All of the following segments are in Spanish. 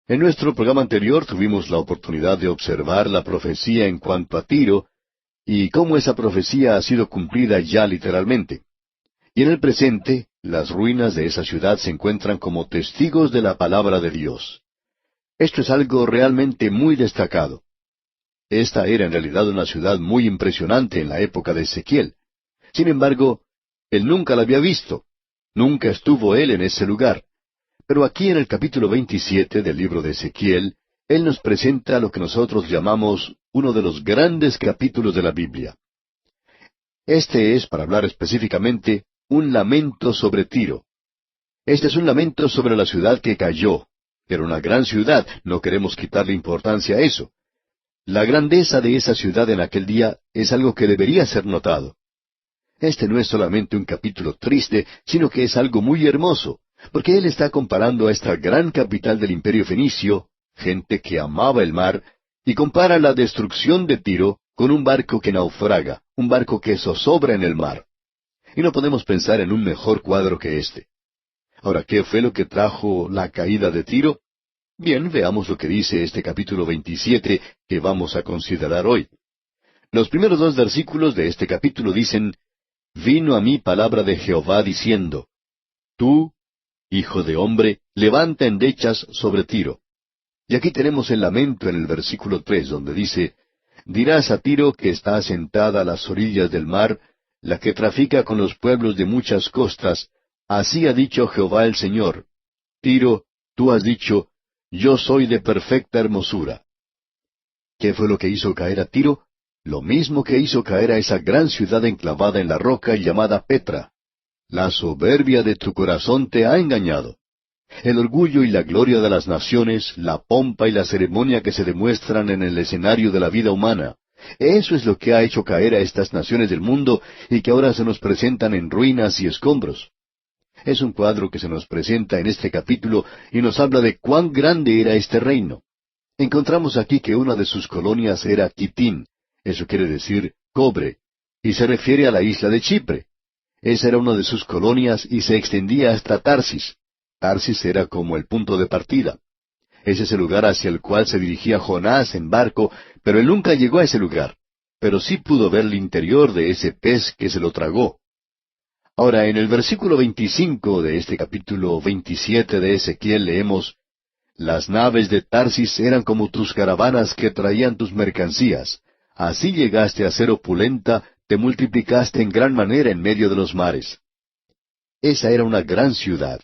En nuestro programa anterior tuvimos la oportunidad de observar la profecía en cuanto a Tiro y cómo esa profecía ha sido cumplida ya literalmente. Y en el presente, las ruinas de esa ciudad se encuentran como testigos de la palabra de Dios. Esto es algo realmente muy destacado. Esta era en realidad una ciudad muy impresionante en la época de Ezequiel. Sin embargo, él nunca la había visto. Nunca estuvo él en ese lugar. Pero aquí en el capítulo 27 del libro de Ezequiel, él nos presenta lo que nosotros llamamos uno de los grandes capítulos de la Biblia. Este es, para hablar específicamente, un lamento sobre Tiro. Este es un lamento sobre la ciudad que cayó. Era una gran ciudad, no queremos quitarle importancia a eso. La grandeza de esa ciudad en aquel día es algo que debería ser notado. Este no es solamente un capítulo triste, sino que es algo muy hermoso, porque él está comparando a esta gran capital del imperio fenicio, gente que amaba el mar, y compara la destrucción de Tiro con un barco que naufraga, un barco que zozobra en el mar. Y no podemos pensar en un mejor cuadro que este. Ahora, ¿qué fue lo que trajo la caída de Tiro? Bien, veamos lo que dice este capítulo 27 que vamos a considerar hoy. Los primeros 2 versículos de este capítulo dicen, «Vino a mí palabra de Jehová diciendo, Tú, hijo de hombre, levanta endechas sobre Tiro». Y aquí tenemos el lamento en el versículo 3, donde dice, «Dirás a Tiro que está asentada a las orillas del mar, la que trafica con los pueblos de muchas costas, así ha dicho Jehová el Señor. Tiro, tú has dicho, yo soy de perfecta hermosura». ¿Qué fue lo que hizo caer a Tiro? Lo mismo que hizo caer a esa gran ciudad enclavada en la roca llamada Petra. La soberbia de tu corazón te ha engañado. El orgullo y la gloria de las naciones, la pompa y la ceremonia que se demuestran en el escenario de la vida humana. Eso es lo que ha hecho caer a estas naciones del mundo y que ahora se nos presentan en ruinas y escombros. Es un cuadro que se nos presenta en este capítulo y nos habla de cuán grande era este reino. Encontramos aquí que una de sus colonias era Quitín, eso quiere decir cobre, y se refiere a la isla de Chipre. Esa era una de sus colonias y se extendía hasta Tarsis. Tarsis era como el punto de partida. Ese es el lugar hacia el cual se dirigía Jonás en barco, pero él nunca llegó a ese lugar. Pero sí pudo ver el interior de ese pez que se lo tragó. Ahora, en el versículo 25 de este capítulo 27 de Ezequiel leemos, «Las naves de Tarsis eran como tus caravanas que traían tus mercancías. Así llegaste a ser opulenta, te multiplicaste en gran manera en medio de los mares». Esa era una gran ciudad,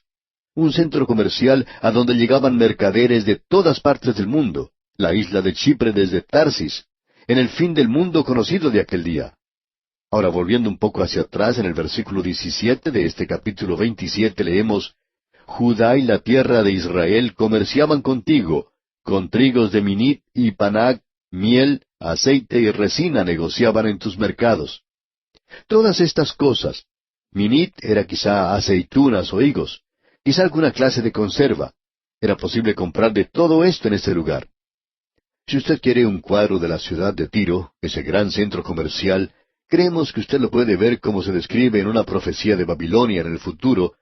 un centro comercial a donde llegaban mercaderes de todas partes del mundo, la isla de Chipre desde Tarsis, en el fin del mundo conocido de aquel día. Ahora, volviendo un poco hacia atrás, en el versículo 17 de este capítulo 27 leemos, «Judá y la tierra de Israel comerciaban contigo, con trigos de Minit y Panac, miel, aceite y resina negociaban en tus mercados». Todas estas cosas. Minit era quizá aceitunas o higos, quizá alguna clase de conserva. Era posible comprar de todo esto en este lugar. Si usted quiere un cuadro de la ciudad de Tiro, ese gran centro comercial, creemos que usted lo puede ver como se describe en una profecía de Babilonia en el futuro,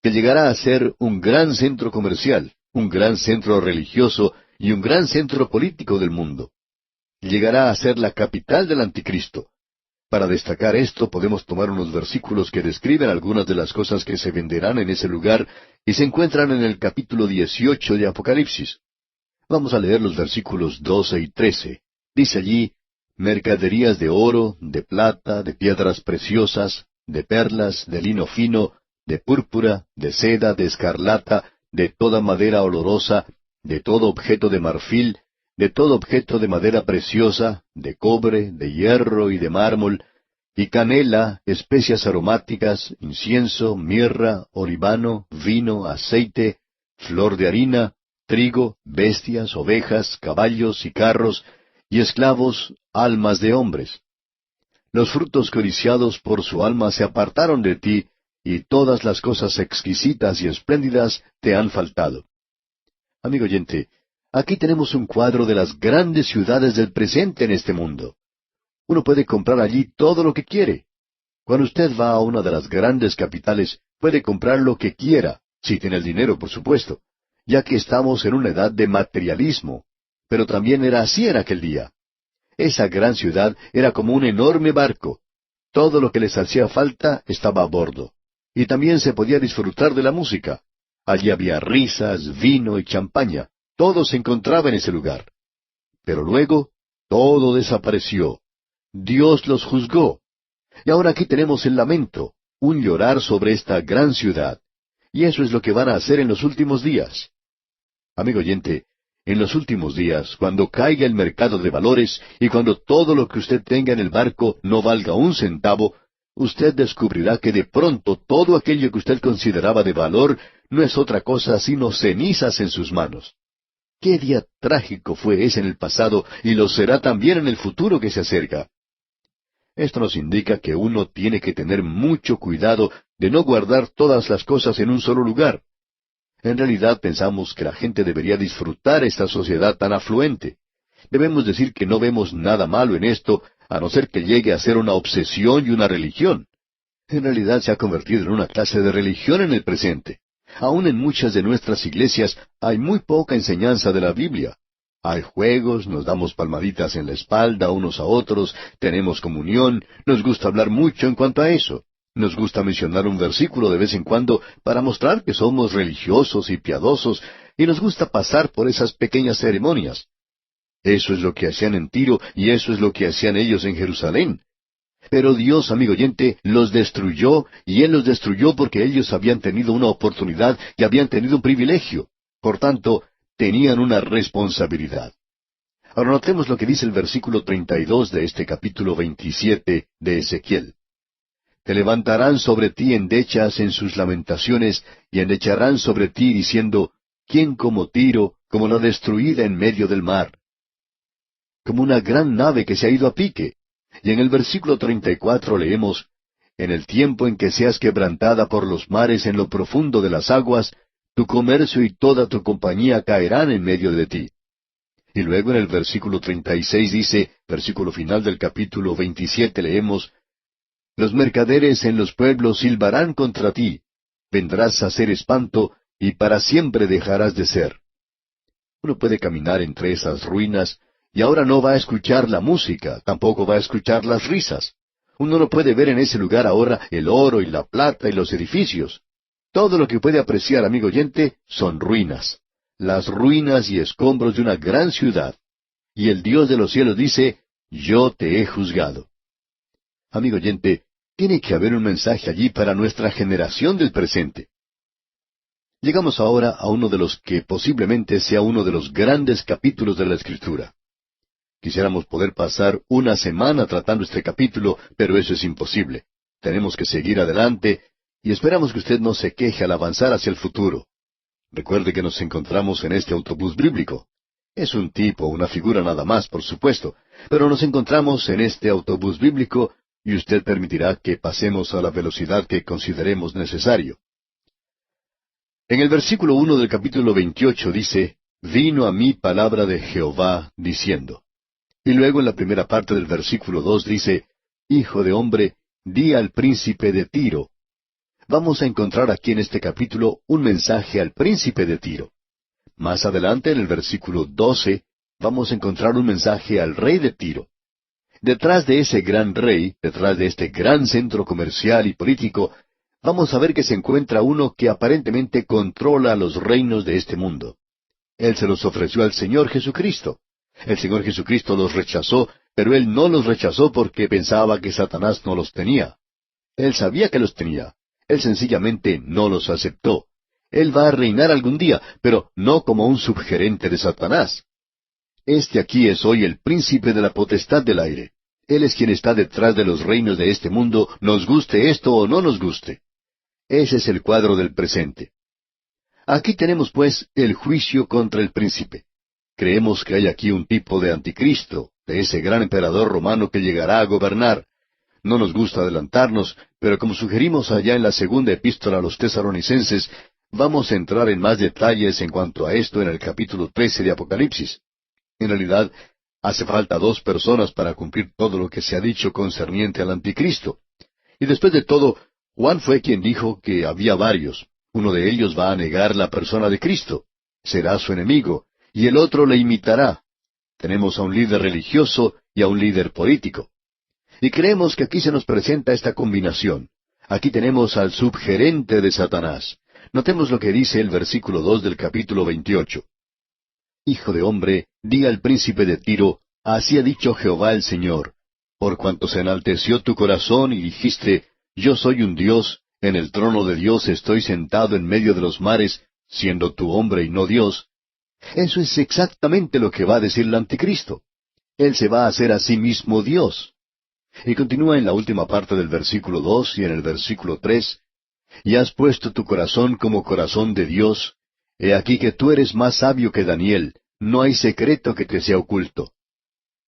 que llegará a ser un gran centro comercial, un gran centro religioso y un gran centro político del mundo. Llegará a ser la capital del anticristo. Para destacar esto podemos tomar unos versículos que describen algunas de las cosas que se venderán en ese lugar y se encuentran en el capítulo 18 de Apocalipsis. Vamos a leer los versículos 12 y 13. Dice allí, mercaderías de oro, de plata, de piedras preciosas, de perlas, de lino fino, de púrpura, de seda, de escarlata, de toda madera olorosa, de todo objeto de marfil, de todo objeto de madera preciosa, de cobre, de hierro y de mármol, y canela, especias aromáticas, incienso, mirra, olivano, vino, aceite, flor de harina, trigo, bestias, ovejas, caballos y carros, y esclavos, almas de hombres. Los frutos codiciados por su alma se apartaron de ti, y todas las cosas exquisitas y espléndidas te han faltado. Amigo oyente, aquí tenemos un cuadro de las grandes ciudades del presente en este mundo. Uno puede comprar allí todo lo que quiere. Cuando usted va a una de las grandes capitales, puede comprar lo que quiera, si tiene el dinero, por supuesto. ya que estamos en una edad de materialismo. Pero también era así en aquel día. Esa gran ciudad era como un enorme barco. Todo lo que les hacía falta estaba a bordo. Y también se podía disfrutar de la música. Allí había risas, vino y champaña. Todo se encontraba en ese lugar. Pero luego, todo desapareció. Dios los juzgó. Y ahora aquí tenemos el lamento, un llorar sobre esta gran ciudad. Y eso es lo que van a hacer en los últimos días. Amigo oyente, en los últimos días, cuando caiga el mercado de valores y cuando todo lo que usted tenga en el barco no valga un centavo, usted descubrirá que de pronto todo aquello que usted consideraba de valor no es otra cosa sino cenizas en sus manos. Qué día trágico fue ese en el pasado y lo será también en el futuro que se acerca. Esto nos indica que uno tiene que tener mucho cuidado de no guardar todas las cosas en un solo lugar. En realidad pensamos que la gente debería disfrutar esta sociedad tan afluente. Debemos decir que no vemos nada malo en esto, a no ser que llegue a ser una obsesión y una religión. En realidad se ha convertido en una clase de religión en el presente. Aún en muchas de nuestras iglesias hay muy poca enseñanza de la Biblia. Hay juegos, nos damos palmaditas en la espalda unos a otros, tenemos comunión, nos gusta hablar mucho en cuanto a eso. Nos gusta mencionar un versículo de vez en cuando para mostrar que somos religiosos y piadosos, y nos gusta pasar por esas pequeñas ceremonias. Eso es lo que hacían en Tiro y eso es lo que hacían ellos en Jerusalén. Pero Dios, amigo oyente, los destruyó, y Él los destruyó porque ellos habían tenido una oportunidad y habían tenido un privilegio. Por tanto, tenían una responsabilidad. Ahora notemos lo que dice el versículo 32 de este capítulo 27 de Ezequiel. Te levantarán sobre ti endechas en sus lamentaciones, y endecharán sobre ti diciendo, ¿quién como Tiro, como la destruida en medio del mar? Como una gran nave que se ha ido a pique. Y en el versículo 34 leemos, en el tiempo en que seas quebrantada por los mares en lo profundo de las aguas, tu comercio y toda tu compañía caerán en medio de ti. Y luego en el versículo 36 dice, versículo final del capítulo 27 leemos, los mercaderes en los pueblos silbarán contra ti, vendrás a ser espanto, y para siempre dejarás de ser. Uno puede caminar entre esas ruinas, y ahora no va a escuchar la música, tampoco va a escuchar las risas. Uno no puede ver en ese lugar ahora el oro y la plata y los edificios. Todo lo que puede apreciar, amigo oyente, son ruinas. Las ruinas y escombros de una gran ciudad. Y el Dios de los cielos dice, yo te he juzgado. Amigo oyente, tiene que haber un mensaje allí para nuestra generación del presente. Llegamos ahora a uno de los que posiblemente sea uno de los grandes capítulos de la Escritura. Quisiéramos poder pasar una semana tratando este capítulo, pero eso es imposible. Tenemos que seguir adelante y esperamos que usted no se queje al avanzar hacia el futuro. Recuerde que nos encontramos en este autobús bíblico. Es un tipo, una figura nada más, por supuesto, pero nos encontramos en este autobús bíblico y usted permitirá que pasemos a la velocidad que consideremos necesario. En el versículo 1 del capítulo 28 dice, vino a mí palabra de Jehová, diciendo. Y luego en la primera parte del versículo 2 dice, Hijo de hombre, di al príncipe de Tiro. Vamos a encontrar aquí en este capítulo un mensaje al príncipe de Tiro. Más adelante, en el versículo 12, vamos a encontrar un mensaje al rey de Tiro. Detrás de ese gran rey, detrás de este gran centro comercial y político, vamos a ver que se encuentra uno que aparentemente controla los reinos de este mundo. Él se los ofreció al Señor Jesucristo. El Señor Jesucristo los rechazó, pero Él no los rechazó porque pensaba que Satanás no los tenía. Él sabía que los tenía. Él sencillamente no los aceptó. Él va a reinar algún día, pero no como un subgerente de Satanás. Este aquí es hoy el príncipe de la potestad del aire. Él es quien está detrás de los reinos de este mundo, nos guste esto o no nos guste. Ese es el cuadro del presente. Aquí tenemos, pues, el juicio contra el príncipe. Creemos que hay aquí un tipo de anticristo, de ese gran emperador romano que llegará a gobernar. No nos gusta adelantarnos, pero como sugerimos allá en la segunda epístola a los Tesalonicenses, vamos a entrar en más detalles en cuanto a esto en el capítulo 13 de Apocalipsis. En realidad, hace falta 2 personas para cumplir todo lo que se ha dicho concerniente al anticristo. Y después de todo, Juan fue quien dijo que había varios. Uno de ellos va a negar la persona de Cristo. será su enemigo, y el otro le imitará. Tenemos a un líder religioso y a un líder político. Y creemos que aquí se nos presenta esta combinación. Aquí tenemos al subgerente de Satanás. Notemos lo que dice el versículo 2 del capítulo 28. Hijo de hombre, di al príncipe de Tiro, así ha dicho Jehová el Señor, por cuanto se enalteció tu corazón y dijiste, yo soy un Dios, en el trono de Dios estoy sentado en medio de los mares, siendo tú hombre y no Dios. Eso es exactamente lo que va a decir el anticristo. Él se va a hacer a sí mismo Dios. Y continúa en la última parte del versículo 2 y en el versículo 3, y has puesto tu corazón como corazón de Dios. He aquí que tú eres más sabio que Daniel, no hay secreto que te sea oculto.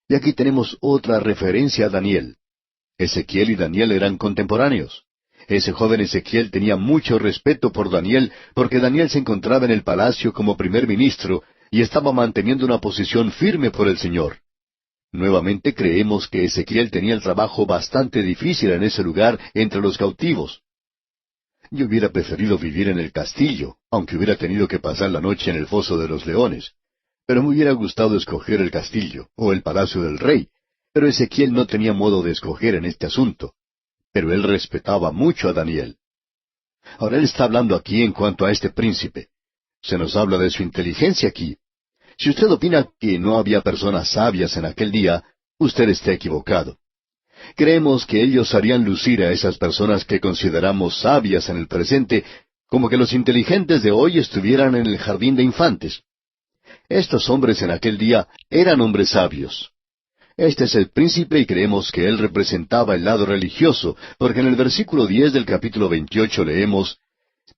Y aquí tenemos otra referencia a Daniel. Ezequiel y Daniel eran contemporáneos. Ese joven Ezequiel tenía mucho respeto por Daniel, porque Daniel se encontraba en el palacio como primer ministro y estaba manteniendo una posición firme por el Señor. Nuevamente creemos que Ezequiel tenía el trabajo bastante difícil en ese lugar entre los cautivos. Yo hubiera preferido vivir en el castillo, aunque hubiera tenido que pasar la noche en el foso de los leones. Pero me hubiera gustado escoger el castillo, o el palacio del rey. Pero Ezequiel no tenía modo de escoger en este asunto. Pero él respetaba mucho a Daniel. Ahora él está hablando aquí en cuanto a este príncipe. Se nos habla de su inteligencia aquí. Si usted opina que no había personas sabias en aquel día, usted está equivocado. Creemos que ellos harían lucir a esas personas que consideramos sabias en el presente, como que los inteligentes de hoy estuvieran en el jardín de infantes. Estos hombres en aquel día eran hombres sabios. Este es el príncipe y creemos que él representaba el lado religioso, porque en el versículo 10 del capítulo 28 leemos,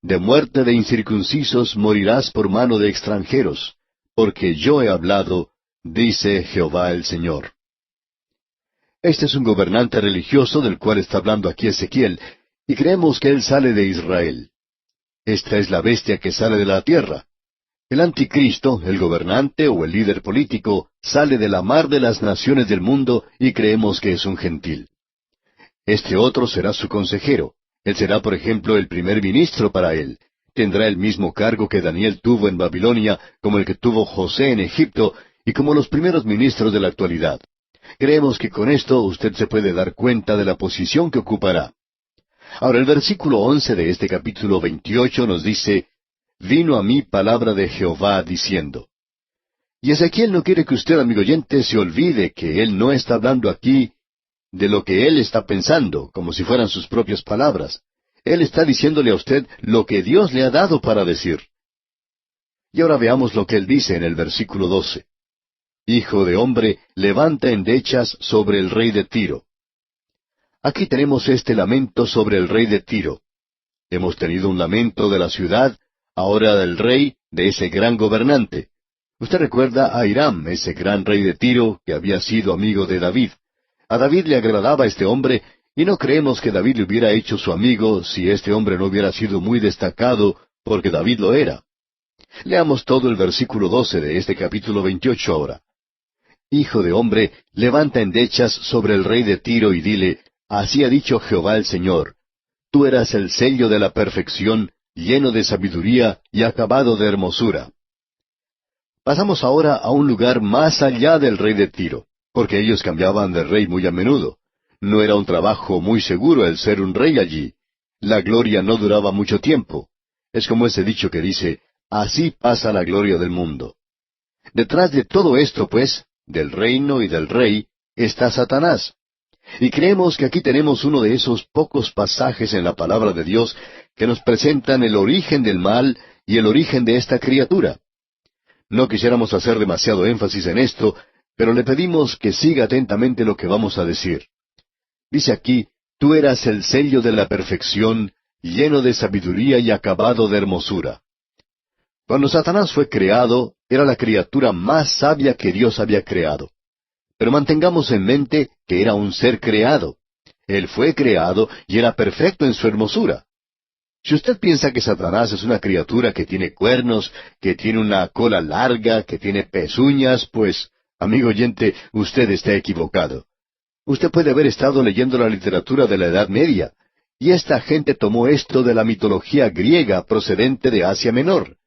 de muerte de incircuncisos morirás por mano de extranjeros, porque yo he hablado, dice Jehová el Señor. Este es un gobernante religioso del cual está hablando aquí Ezequiel, y creemos que él sale de Israel. Esta es la bestia que sale de la tierra. El anticristo, el gobernante o el líder político, sale de la mar de las naciones del mundo y creemos que es un gentil. Este otro será su consejero. Él será, por ejemplo, el primer ministro para él. Tendrá el mismo cargo que Daniel tuvo en Babilonia, como el que tuvo José en Egipto, y como los primeros ministros de la actualidad. Creemos que con esto usted se puede dar cuenta de la posición que ocupará. Ahora el versículo 11 de este capítulo 28 nos dice, vino a mí palabra de Jehová diciendo. Y Ezequiel no quiere que usted, amigo oyente, se olvide que él no está hablando aquí de lo que él está pensando, como si fueran sus propias palabras. Él está diciéndole a usted lo que Dios le ha dado para decir. Y ahora veamos lo que él dice en el versículo 12. Hijo de hombre, levanta endechas sobre el rey de Tiro. Aquí tenemos este lamento sobre el rey de Tiro. Hemos tenido un lamento de la ciudad, ahora del rey, de ese gran gobernante. Usted recuerda a Hiram, ese gran rey de Tiro, que había sido amigo de David. A David le agradaba este hombre, y no creemos que David le hubiera hecho su amigo si este hombre no hubiera sido muy destacado, porque David lo era. Leamos todo el versículo 12 de este capítulo 28 ahora. Hijo de hombre, levanta endechas sobre el rey de Tiro y dile, así ha dicho Jehová el Señor, tú eras el sello de la perfección, lleno de sabiduría y acabado de hermosura. Pasamos ahora a un lugar más allá del rey de Tiro, porque ellos cambiaban de rey muy a menudo. No era un trabajo muy seguro el ser un rey allí. La gloria no duraba mucho tiempo. Es como ese dicho que dice, así pasa la gloria del mundo. Detrás de todo esto, pues, del reino y del rey, está Satanás. Y creemos que aquí tenemos uno de esos pocos pasajes en la palabra de Dios que nos presentan el origen del mal y el origen de esta criatura. No quisiéramos hacer demasiado énfasis en esto, pero le pedimos que siga atentamente lo que vamos a decir. Dice aquí, tú eras el sello de la perfección, lleno de sabiduría y acabado de hermosura. Cuando Satanás fue creado, era la criatura más sabia que Dios había creado. Pero mantengamos en mente que era un ser creado. Él fue creado y era perfecto en su hermosura. Si usted piensa que Satanás es una criatura que tiene cuernos, que tiene una cola larga, que tiene pezuñas, pues, amigo oyente, usted está equivocado. Usted puede haber estado leyendo la literatura de la Edad Media, y esta gente tomó esto de la mitología griega procedente de Asia Menor.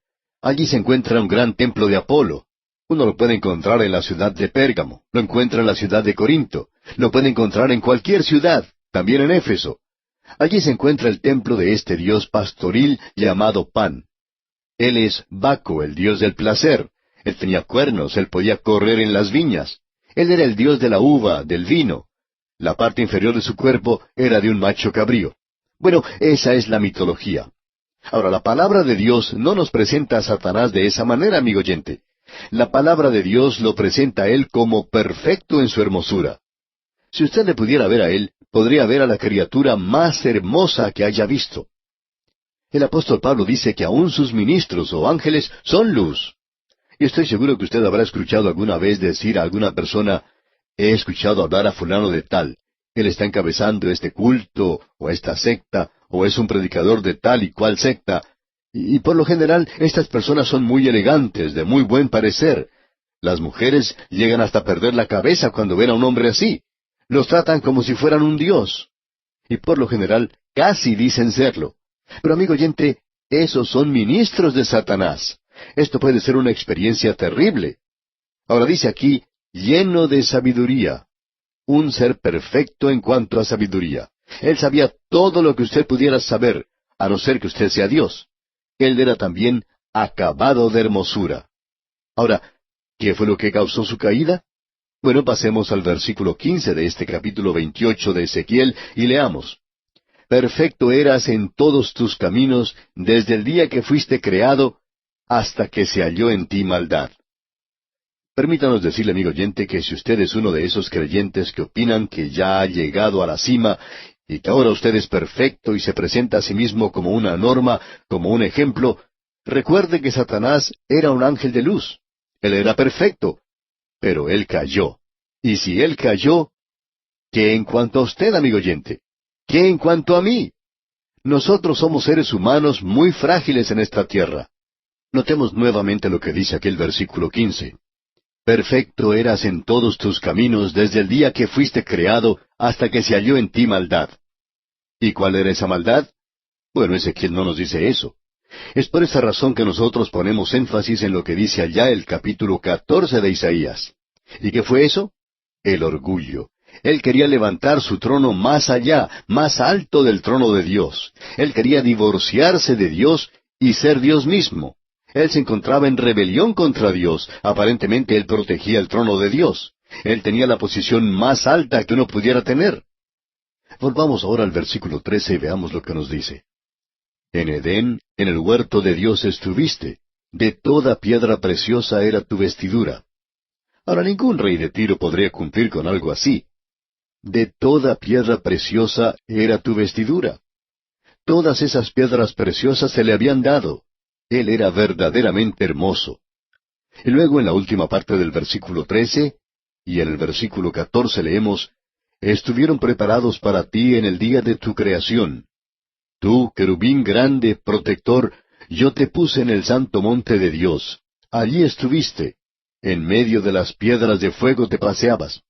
Allí se encuentra un gran templo de Apolo. Uno lo puede encontrar en la ciudad de Pérgamo, lo encuentra en la ciudad de Corinto, lo puede encontrar en cualquier ciudad, también en Éfeso. Allí se encuentra el templo de este dios pastoril llamado Pan. Él es Baco, el dios del placer. Él tenía cuernos, él podía correr en las viñas. Él era el dios de la uva, del vino. La parte inferior de su cuerpo era de un macho cabrío. Bueno, esa es la mitología. Ahora, la palabra de Dios no nos presenta a Satanás de esa manera, amigo oyente. La palabra de Dios lo presenta a él como perfecto en su hermosura. Si usted le pudiera ver a él, podría ver a la criatura más hermosa que haya visto. El apóstol Pablo dice que aun sus ministros o ángeles son luz. Y estoy seguro que usted habrá escuchado alguna vez decir a alguna persona, he escuchado hablar a fulano de tal. Él está encabezando este culto, o esta secta, o es un predicador de tal y cual secta. Y por lo general, estas personas son muy elegantes, de muy buen parecer. Las mujeres llegan hasta perder la cabeza cuando ven a un hombre así. Los tratan como si fueran un dios. Y por lo general, casi dicen serlo. Pero amigo oyente, esos son ministros de Satanás. Esto puede ser una experiencia terrible. Ahora dice aquí, lleno de sabiduría. Un ser perfecto en cuanto a sabiduría. Él sabía todo lo que usted pudiera saber, a no ser que usted sea Dios. Él era también acabado de hermosura. Ahora, ¿qué fue lo que causó su caída? Bueno, pasemos al versículo 15 de este capítulo 28 de Ezequiel y leamos. Perfecto eras en todos tus caminos desde el día que fuiste creado hasta que se halló en ti maldad. Permítanos decirle, amigo oyente, que si usted es uno de esos creyentes que opinan que ya ha llegado a la cima y que ahora usted es perfecto y se presenta a sí mismo como una norma, como un ejemplo, recuerde que Satanás era un ángel de luz. Él era perfecto, pero él cayó. Y si él cayó, ¿qué en cuanto a usted, amigo oyente? ¿Qué en cuanto a mí? Nosotros somos seres humanos muy frágiles en esta tierra. Notemos nuevamente lo que dice aquel versículo 15. Perfecto eras en todos tus caminos desde el día que fuiste creado hasta que se halló en ti maldad. ¿Y cuál era esa maldad? Bueno, Ezequiel no nos dice eso. Es por esa razón que nosotros ponemos énfasis en lo que dice allá el capítulo 14 de Isaías. ¿Y qué fue eso? El orgullo. Él quería levantar su trono más allá, más alto del trono de Dios. Él quería divorciarse de Dios y ser Dios mismo. Él se encontraba en rebelión contra Dios. Aparentemente él protegía el trono de Dios. Él tenía la posición más alta que uno pudiera tener. Volvamos ahora al versículo 13 y veamos lo que nos dice. En Edén, en el huerto de Dios estuviste. De toda piedra preciosa era tu vestidura. Ahora ningún rey de Tiro podría cumplir con algo así. De toda piedra preciosa era tu vestidura. Todas esas piedras preciosas se le habían dado. Él era verdaderamente hermoso. Y luego en la última parte del versículo 13, y en el versículo 14 leemos, estuvieron preparados para ti en el día de tu creación. Tú, querubín grande, protector, yo te puse en el santo monte de Dios. Allí estuviste. En medio de las piedras de fuego te paseabas.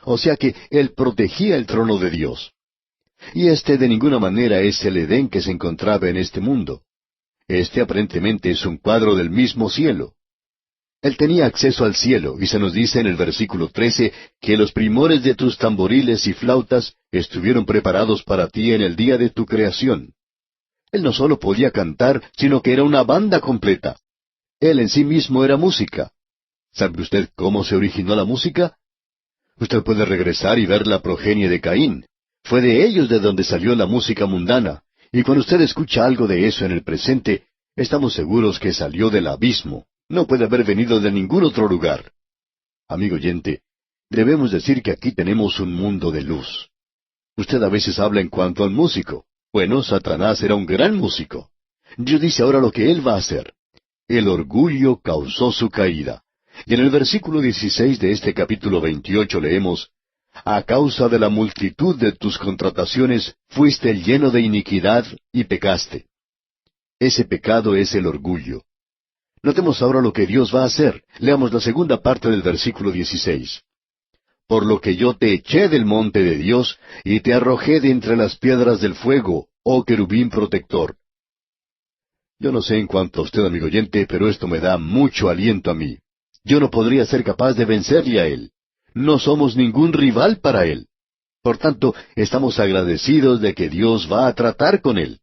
O sea que él protegía el trono de Dios. Y este de ninguna manera es el Edén que se encontraba en este mundo. Este aparentemente es un cuadro del mismo cielo. Él tenía acceso al cielo, y se nos dice en el versículo 13 que los primores de tus tamboriles y flautas estuvieron preparados para ti en el día de tu creación. Él no solo podía cantar, sino que era una banda completa. Él en sí mismo era música. ¿Sabe usted cómo se originó la música? Usted puede regresar y ver la progenie de Caín. Fue de ellos de donde salió la música mundana. Y cuando usted escucha algo de eso en el presente, estamos seguros que salió del abismo. No puede haber venido de ningún otro lugar. Amigo oyente, debemos decir que aquí tenemos un mundo de luz. Usted a veces habla en cuanto al músico. Bueno, Satanás era un gran músico. Dios dice ahora lo que él va a hacer. El orgullo causó su caída. Y en el versículo 16 de este capítulo 28 leemos, a causa de la multitud de tus contrataciones fuiste lleno de iniquidad y pecaste. Ese pecado es el orgullo. Notemos ahora lo que Dios va a hacer. Leamos la segunda parte del versículo 16. Por lo que yo te eché del monte de Dios y te arrojé de entre las piedras del fuego, oh querubín protector. Yo no sé en cuanto a usted, amigo oyente, pero esto me da mucho aliento a mí. Yo no podría ser capaz de vencerle a él. No somos ningún rival para él. Por tanto, estamos agradecidos de que Dios va a tratar con él.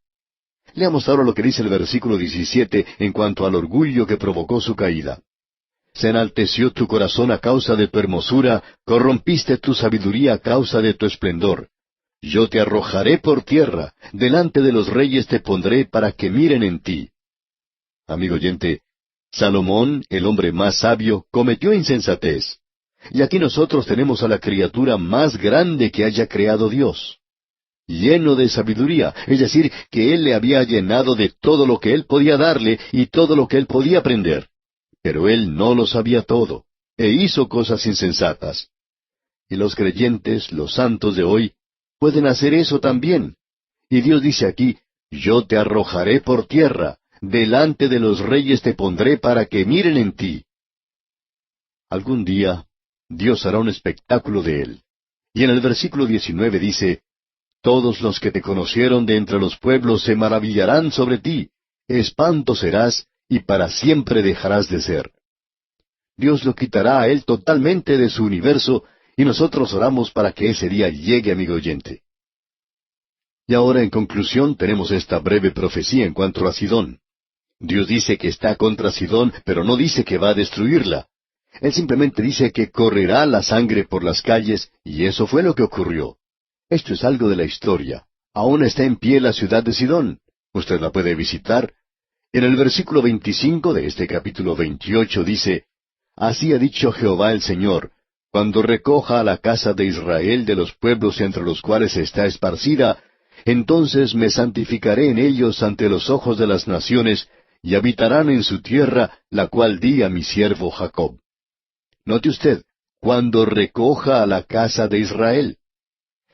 Leamos ahora lo que dice el versículo 17 en cuanto al orgullo que provocó su caída. Se enalteció tu corazón a causa de tu hermosura, corrompiste tu sabiduría a causa de tu esplendor. Yo te arrojaré por tierra, delante de los reyes te pondré para que miren en ti. Amigo oyente, Salomón, el hombre más sabio, cometió insensatez. Y aquí nosotros tenemos a la criatura más grande que haya creado Dios. Lleno de sabiduría, es decir, que Él le había llenado de todo lo que Él podía darle y todo lo que Él podía aprender. Pero Él no lo sabía todo, e hizo cosas insensatas. Y los creyentes, los santos de hoy, pueden hacer eso también. Y Dios dice aquí, yo te arrojaré por tierra, delante de los reyes te pondré para que miren en ti. Algún día, Dios hará un espectáculo de él. Y en el versículo 19 dice, todos los que te conocieron de entre los pueblos se maravillarán sobre ti, espanto serás, y para siempre dejarás de ser. Dios lo quitará a él totalmente de su universo, y nosotros oramos para que ese día llegue, amigo oyente. Y ahora, en conclusión, tenemos esta breve profecía en cuanto a Sidón. Dios dice que está contra Sidón, pero no dice que va a destruirla. Él simplemente dice que correrá la sangre por las calles, y eso fue lo que ocurrió. Esto es algo de la historia. Aún está en pie la ciudad de Sidón. Usted la puede visitar. En el versículo 25 de este capítulo 28 dice, así ha dicho Jehová el Señor, cuando recoja a la casa de Israel de los pueblos entre los cuales está esparcida, entonces me santificaré en ellos ante los ojos de las naciones, y habitarán en su tierra, la cual di a mi siervo Jacob. Note usted, cuando recoja a la casa de Israel.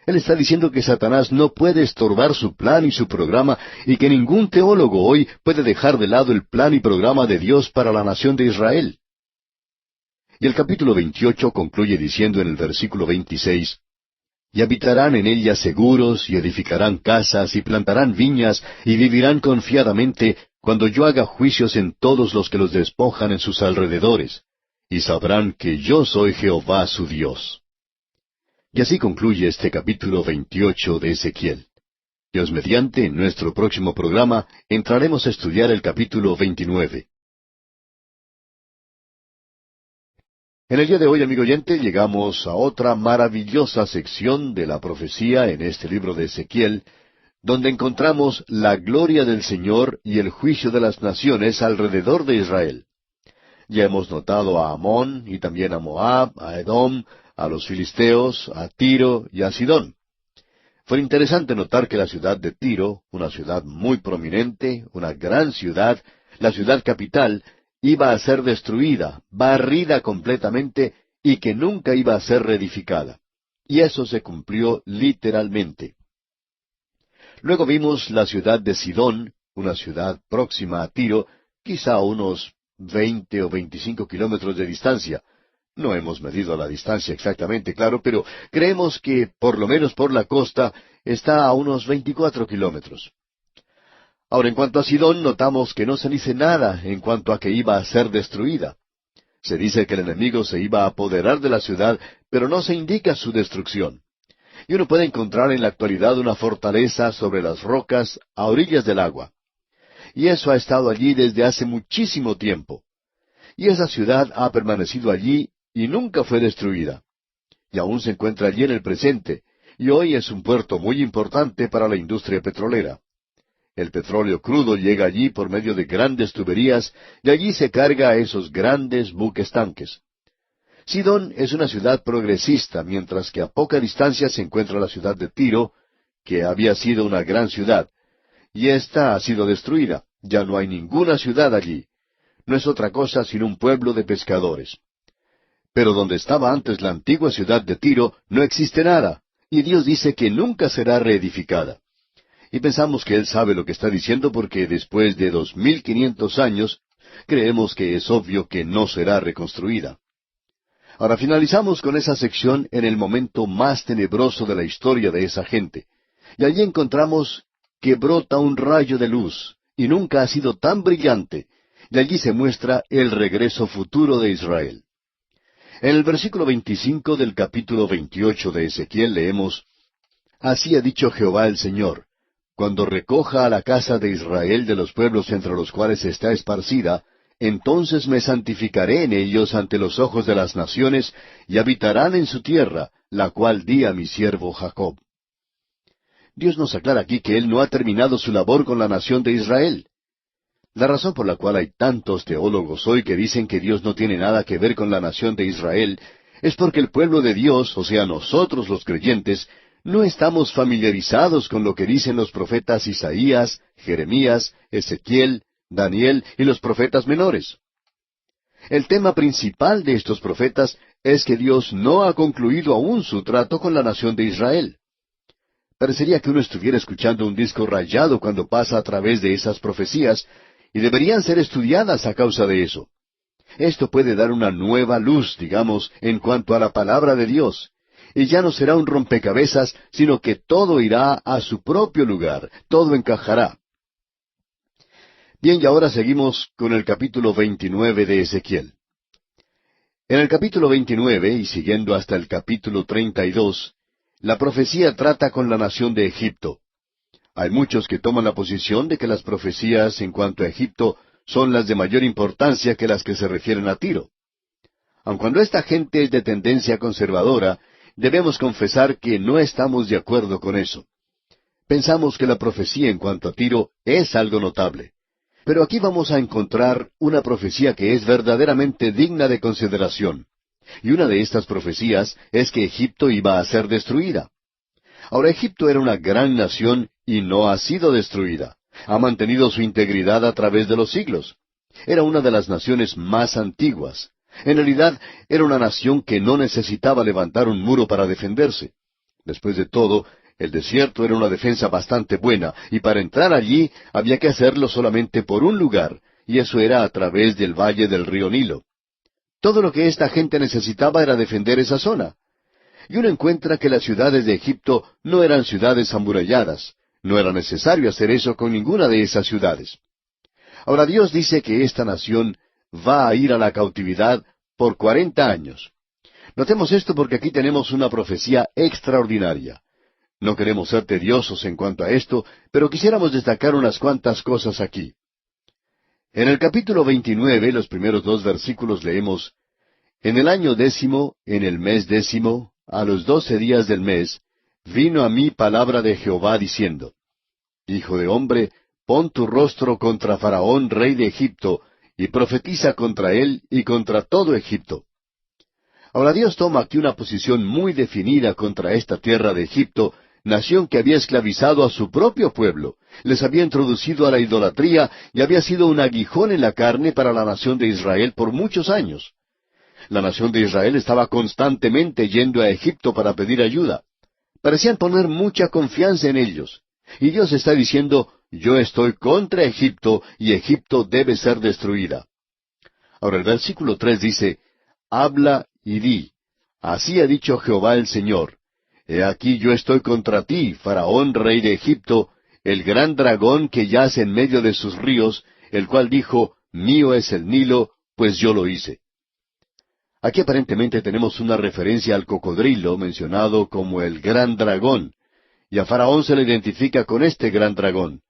Él está diciendo que Satanás no puede estorbar su plan y su programa, y que ningún teólogo hoy puede dejar de lado el plan y programa de Dios para la nación de Israel. Y el capítulo 28 concluye diciendo en el versículo 26, y habitarán en ella seguros, y edificarán casas, y plantarán viñas, y vivirán confiadamente, cuando yo haga juicios en todos los que los despojan en sus alrededores, y sabrán que yo soy Jehová su Dios. Y así concluye este capítulo 28 de Ezequiel. Dios mediante, en nuestro próximo programa, entraremos a estudiar el capítulo 29. En el día de hoy, amigo oyente, llegamos a otra maravillosa sección de la profecía en este libro de Ezequiel, donde encontramos la gloria del Señor y el juicio de las naciones alrededor de Israel. Ya hemos notado a Amón y también a Moab, a Edom, a los filisteos, a Tiro y a Sidón. Fue interesante notar que la ciudad de Tiro, una ciudad muy prominente, una gran ciudad, la ciudad capital, iba a ser destruida, barrida completamente, y que nunca iba a ser reedificada. Y eso se cumplió literalmente. Luego vimos la ciudad de Sidón, una ciudad próxima a Tiro, quizá a unos 20 o 25 kilómetros de distancia. No hemos medido la distancia exactamente, claro, pero creemos que, por lo menos por la costa, está a unos 24 kilómetros. Ahora, en cuanto a Sidón, notamos que no se dice nada en cuanto a que iba a ser destruida. Se dice que el enemigo se iba a apoderar de la ciudad, pero no se indica su destrucción. Y uno puede encontrar en la actualidad una fortaleza sobre las rocas a orillas del agua. Y eso ha estado allí desde hace muchísimo tiempo. Y esa ciudad ha permanecido allí y nunca fue destruida. Y aún se encuentra allí en el presente, y hoy es un puerto muy importante para la industria petrolera. El petróleo crudo llega allí por medio de grandes tuberías, y allí se carga a esos grandes buques tanques. Sidón es una ciudad progresista, mientras que a poca distancia se encuentra la ciudad de Tiro, que había sido una gran ciudad. Y ésta ha sido destruida. Ya no hay ninguna ciudad allí. No es otra cosa sino un pueblo de pescadores. Pero donde estaba antes la antigua ciudad de Tiro, no existe nada, y Dios dice que nunca será reedificada. Y pensamos que Él sabe lo que está diciendo porque después de 2500 años, creemos que es obvio que no será reconstruida. Ahora finalizamos con esa sección en el momento más tenebroso de la historia de esa gente. Y allí encontramos que brota un rayo de luz, y nunca ha sido tan brillante, y allí se muestra el regreso futuro de Israel. En el versículo 25 del capítulo 28 de Ezequiel leemos: Así ha dicho Jehová el Señor: Cuando recoja a la casa de Israel de los pueblos entre los cuales está esparcida, entonces me santificaré en ellos ante los ojos de las naciones, y habitarán en su tierra, la cual di a mi siervo Jacob. Dios nos aclara aquí que Él no ha terminado su labor con la nación de Israel. La razón por la cual hay tantos teólogos hoy que dicen que Dios no tiene nada que ver con la nación de Israel es porque el pueblo de Dios, o sea, nosotros los creyentes, no estamos familiarizados con lo que dicen los profetas Isaías, Jeremías, Ezequiel, Daniel y los profetas menores. El tema principal de estos profetas es que Dios no ha concluido aún su trato con la nación de Israel. Parecería que uno estuviera escuchando un disco rayado cuando pasa a través de esas profecías, y deberían ser estudiadas a causa de eso. Esto puede dar una nueva luz, digamos, en cuanto a la palabra de Dios, y ya no será un rompecabezas, sino que todo irá a su propio lugar, todo encajará. Bien, y ahora seguimos con el capítulo 29 de Ezequiel. En el capítulo 29, y siguiendo hasta el capítulo 32, la profecía trata con la nación de Egipto. Hay muchos que toman la posición de que las profecías en cuanto a Egipto son las de mayor importancia que las que se refieren a Tiro. Aun cuando esta gente es de tendencia conservadora, debemos confesar que no estamos de acuerdo con eso. Pensamos que la profecía en cuanto a Tiro es algo notable. Pero aquí vamos a encontrar una profecía que es verdaderamente digna de consideración. Y una de estas profecías es que Egipto iba a ser destruida. Ahora, Egipto era una gran nación y no ha sido destruida. Ha mantenido su integridad a través de los siglos. Era una de las naciones más antiguas. En realidad, era una nación que no necesitaba levantar un muro para defenderse. Después de todo, el desierto era una defensa bastante buena, y para entrar allí había que hacerlo solamente por un lugar, y eso era a través del valle del río Nilo. Todo lo que esta gente necesitaba era defender esa zona. Y uno encuentra que las ciudades de Egipto no eran ciudades amuralladas. No era necesario hacer eso con ninguna de esas ciudades. Ahora Dios dice que esta nación va a ir a la cautividad por 40 años. Notemos esto porque aquí tenemos una profecía extraordinaria. No queremos ser tediosos en cuanto a esto, pero quisiéramos destacar unas cuantas cosas aquí. En el capítulo 29, los primeros 2 versículos leemos: En el año 10, en el mes 10, a los 12 días del mes, vino a mí palabra de Jehová diciendo: Hijo de hombre, pon tu rostro contra Faraón, rey de Egipto, y profetiza contra él y contra todo Egipto. Ahora Dios toma aquí una posición muy definida contra esta tierra de Egipto, nación que había esclavizado a su propio pueblo, les había introducido a la idolatría y había sido un aguijón en la carne para la nación de Israel por muchos años. La nación de Israel estaba constantemente yendo a Egipto para pedir ayuda. Parecían poner mucha confianza en ellos. Y Dios está diciendo: yo estoy contra Egipto, y Egipto debe ser destruida. Ahora el versículo 3 dice: Habla y di: Así ha dicho Jehová el Señor: He aquí yo estoy contra ti, Faraón, rey de Egipto, el gran dragón que yace en medio de sus ríos, el cual dijo: Mío es el Nilo, pues yo lo hice. Aquí aparentemente tenemos una referencia al cocodrilo mencionado como el gran dragón, y a Faraón se le identifica con este gran dragón.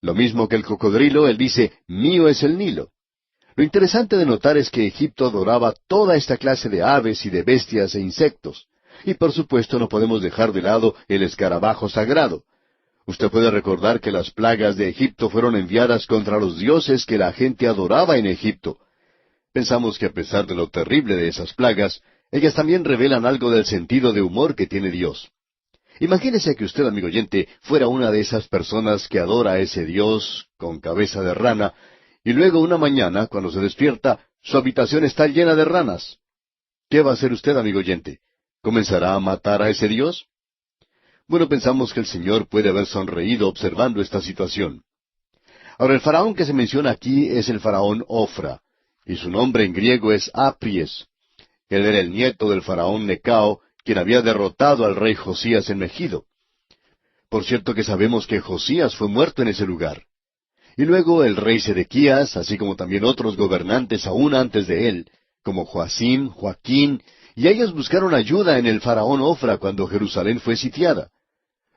Lo mismo que el cocodrilo, él dice: Mío es el Nilo. Lo interesante de notar es que Egipto adoraba toda esta clase de aves y de bestias e insectos. Y por supuesto no podemos dejar de lado el escarabajo sagrado. Usted puede recordar que las plagas de Egipto fueron enviadas contra los dioses que la gente adoraba en Egipto. Pensamos que a pesar de lo terrible de esas plagas, ellas también revelan algo del sentido de humor que tiene Dios. Imagínese que usted, amigo oyente, fuera una de esas personas que adora a ese Dios con cabeza de rana, y luego una mañana, cuando se despierta, su habitación está llena de ranas. ¿Qué va a hacer usted, amigo oyente? ¿Comenzará a matar a ese Dios? Bueno, pensamos que el Señor puede haber sonreído observando esta situación. Ahora, el faraón que se menciona aquí es el faraón Ofra, y su nombre en griego es Apries. Él era el nieto del faraón Necao, quien había derrotado al rey Josías en Megido. Por cierto que sabemos que Josías fue muerto en ese lugar. Y luego el rey Sedequías, así como también otros gobernantes aún antes de él, como Joacim, Joaquín, y ellos buscaron ayuda en el faraón Ofra cuando Jerusalén fue sitiada.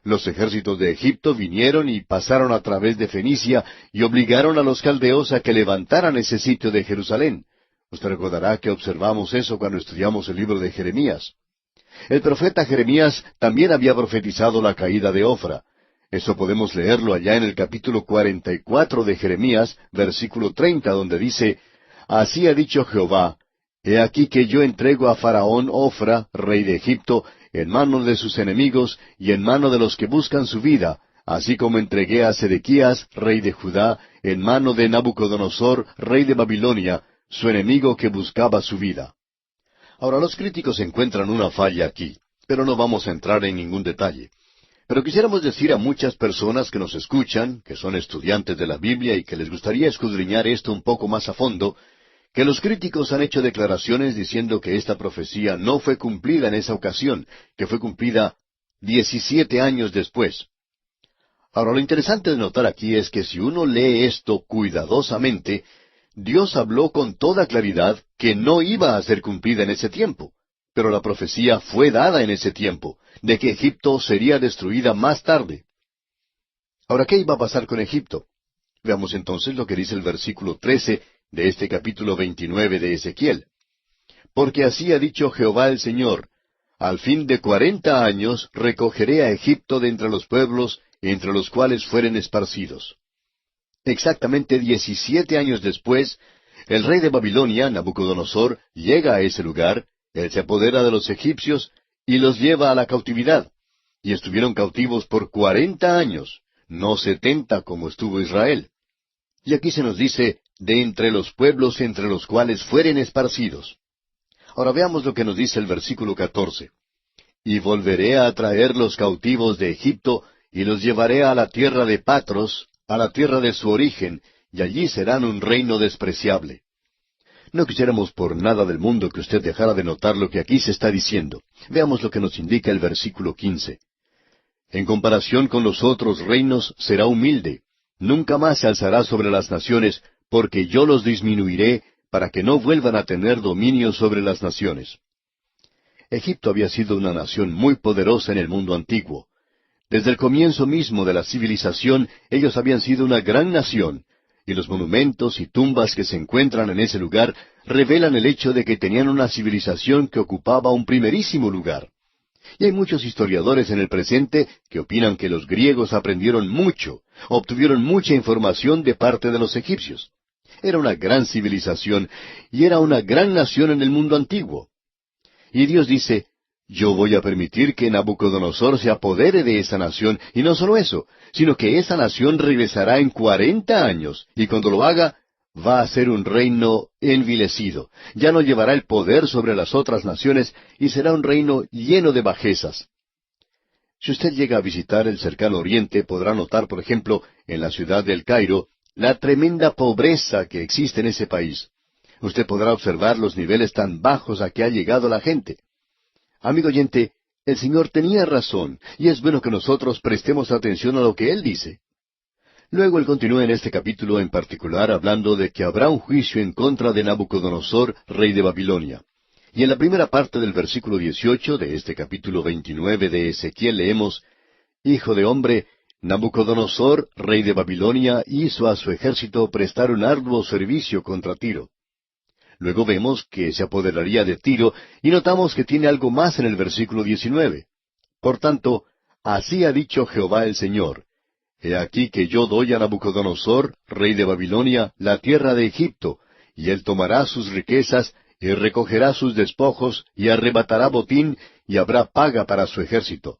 Los ejércitos de Egipto vinieron y pasaron a través de Fenicia y obligaron a los caldeos a que levantaran ese sitio de Jerusalén. Usted recordará que observamos eso cuando estudiamos el libro de Jeremías. El profeta Jeremías también había profetizado la caída de Ofra. Eso podemos leerlo allá en el capítulo 44 de Jeremías, versículo 30, donde dice, Así ha dicho Jehová, He aquí que yo entrego a Faraón Ofra, rey de Egipto, en mano de sus enemigos y en mano de los que buscan su vida, así como entregué a Sedequías, rey de Judá, en mano de Nabucodonosor, rey de Babilonia, su enemigo que buscaba su vida. Ahora los críticos encuentran una falla aquí, pero no vamos a entrar en ningún detalle. Pero quisiéramos decir a muchas personas que nos escuchan, que son estudiantes de la Biblia y que les gustaría escudriñar esto un poco más a fondo, que los críticos han hecho declaraciones diciendo que esta profecía no fue cumplida en esa ocasión, que fue cumplida 17 años después. Ahora, lo interesante de notar aquí es que si uno lee esto cuidadosamente, Dios habló con toda claridad que no iba a ser cumplida en ese tiempo, pero la profecía fue dada en ese tiempo, de que Egipto sería destruida más tarde. Ahora, ¿qué iba a pasar con Egipto? Veamos entonces lo que dice el versículo 13 de este capítulo 29 de Ezequiel. Porque así ha dicho Jehová el Señor, al fin de 40 años recogeré a Egipto de entre los pueblos, entre los cuales fueren esparcidos. Exactamente 17 años después, el rey de Babilonia, Nabucodonosor, llega a ese lugar, él se apodera de los egipcios y los lleva a la cautividad. Y estuvieron cautivos por 40 años, no 70 como estuvo Israel. Y aquí se nos dice, de entre los pueblos entre los cuales fueren esparcidos. Ahora veamos lo que nos dice el versículo 14. Y volveré a traer los cautivos de Egipto, y los llevaré a la tierra de Patros, a la tierra de su origen, y allí serán un reino despreciable. No quisiéramos por nada del mundo que usted dejara de notar lo que aquí se está diciendo. Veamos lo que nos indica el versículo 15. En comparación con los otros reinos será humilde, nunca más se alzará sobre las naciones, porque yo los disminuiré, para que no vuelvan a tener dominio sobre las naciones. Egipto había sido una nación muy poderosa en el mundo antiguo. Desde el comienzo mismo de la civilización, ellos habían sido una gran nación, y los monumentos y tumbas que se encuentran en ese lugar revelan el hecho de que tenían una civilización que ocupaba un primerísimo lugar. Y hay muchos historiadores en el presente que opinan que los griegos aprendieron mucho, obtuvieron mucha información de parte de los egipcios. Era una gran civilización y era una gran nación en el mundo antiguo. Y Dios dice, yo voy a permitir que Nabucodonosor se apodere de esa nación, y no solo eso, sino que esa nación regresará en 40 años, y cuando lo haga, va a ser un reino envilecido. Ya no llevará el poder sobre las otras naciones, y será un reino lleno de bajezas. Si usted llega a visitar el cercano oriente, podrá notar, por ejemplo, en la ciudad del Cairo, la tremenda pobreza que existe en ese país. Usted podrá observar los niveles tan bajos a que ha llegado la gente. Amigo oyente, el Señor tenía razón, y es bueno que nosotros prestemos atención a lo que Él dice. Luego Él continúa en este capítulo en particular hablando de que habrá un juicio en contra de Nabucodonosor, rey de Babilonia. Y en la primera parte del versículo 18 de este capítulo 29 de Ezequiel leemos, Hijo de hombre, Nabucodonosor, rey de Babilonia, hizo a su ejército prestar un arduo servicio contra Tiro. Luego vemos que se apoderaría de Tiro, y notamos que tiene algo más en el versículo 19. Por tanto, así ha dicho Jehová el Señor, He aquí que yo doy a Nabucodonosor, rey de Babilonia, la tierra de Egipto, y él tomará sus riquezas, y recogerá sus despojos, y arrebatará botín, y habrá paga para su ejército.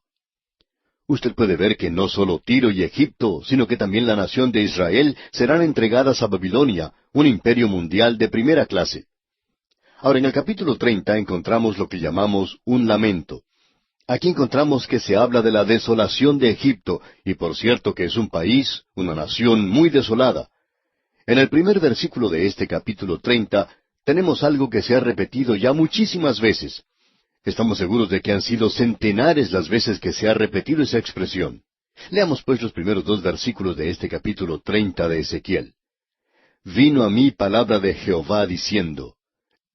Usted puede ver que no solo Tiro y Egipto, sino que también la nación de Israel serán entregadas a Babilonia, un imperio mundial de primera clase. Ahora, en el capítulo 30 encontramos lo que llamamos un lamento. Aquí encontramos que se habla de la desolación de Egipto, y por cierto que es un país, una nación muy desolada. En el primer versículo de este capítulo 30 tenemos algo que se ha repetido ya muchísimas veces. Estamos seguros de que han sido centenares las veces que se ha repetido esa expresión. Leamos pues los primeros dos versículos de este capítulo 30 de Ezequiel. Vino a mí palabra de Jehová diciendo,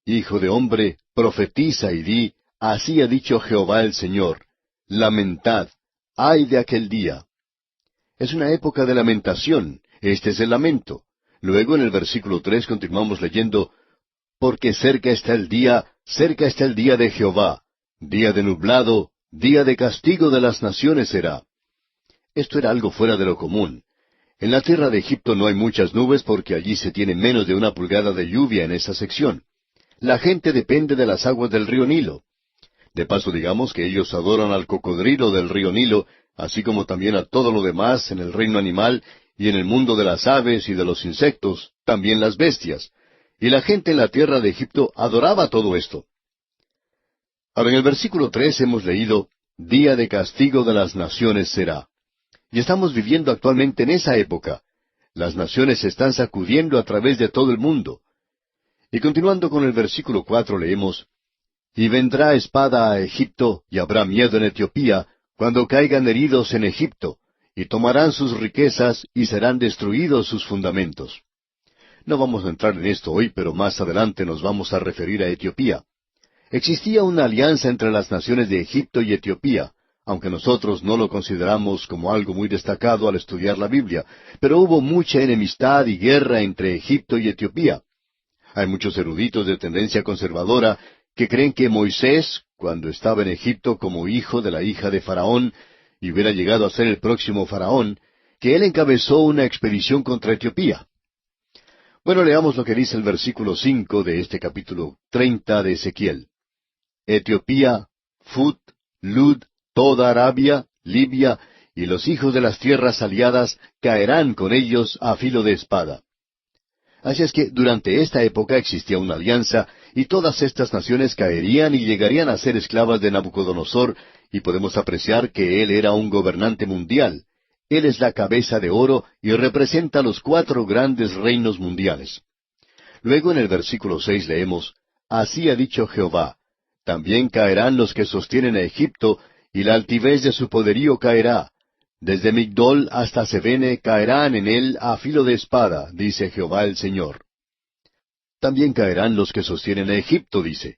Hijo de hombre, profetiza y di, así ha dicho Jehová el Señor, lamentad, ay de aquel día. Es una época de lamentación, este es el lamento. Luego en el versículo 3 continuamos leyendo, porque cerca está el día de Jehová, día de nublado, día de castigo de las naciones será. Esto era algo fuera de lo común. En la tierra de Egipto no hay muchas nubes porque allí se tiene menos de 1 pulgada de lluvia en esa sección. La gente depende de las aguas del río Nilo. De paso digamos que ellos adoran al cocodrilo del río Nilo, así como también a todo lo demás en el reino animal y en el mundo de las aves y de los insectos, también las bestias. Y la gente en la tierra de Egipto adoraba todo esto. Ahora en el versículo 3 hemos leído, Día de castigo de las naciones será. Y estamos viviendo actualmente en esa época. Las naciones se están sacudiendo a través de todo el mundo. Y continuando con el versículo 4 leemos, Y vendrá espada a Egipto, y habrá miedo en Etiopía, cuando caigan heridos en Egipto, y tomarán sus riquezas, y serán destruidos sus fundamentos. No vamos a entrar en esto hoy, pero más adelante nos vamos a referir a Etiopía. Existía una alianza entre las naciones de Egipto y Etiopía, aunque nosotros no lo consideramos como algo muy destacado al estudiar la Biblia, pero hubo mucha enemistad y guerra entre Egipto y Etiopía. Hay muchos eruditos de tendencia conservadora que creen que Moisés, cuando estaba en Egipto como hijo de la hija de Faraón, y hubiera llegado a ser el próximo Faraón, que él encabezó una expedición contra Etiopía. Bueno, leamos lo que dice el versículo 5 de este capítulo 30 de Ezequiel. Etiopía, Fut, Lud, toda Arabia, Libia, y los hijos de las tierras aliadas caerán con ellos a filo de espada. Así es que durante esta época existía una alianza, y todas estas naciones caerían y llegarían a ser esclavas de Nabucodonosor, y podemos apreciar que él era un gobernante mundial. Él es la cabeza de oro y representa los 4 grandes reinos mundiales. Luego en el versículo 6 leemos, Así ha dicho Jehová, también caerán los que sostienen a Egipto, y la altivez de su poderío caerá. Desde Migdol hasta Sevene caerán en él a filo de espada, dice Jehová el Señor. También caerán los que sostienen a Egipto, dice.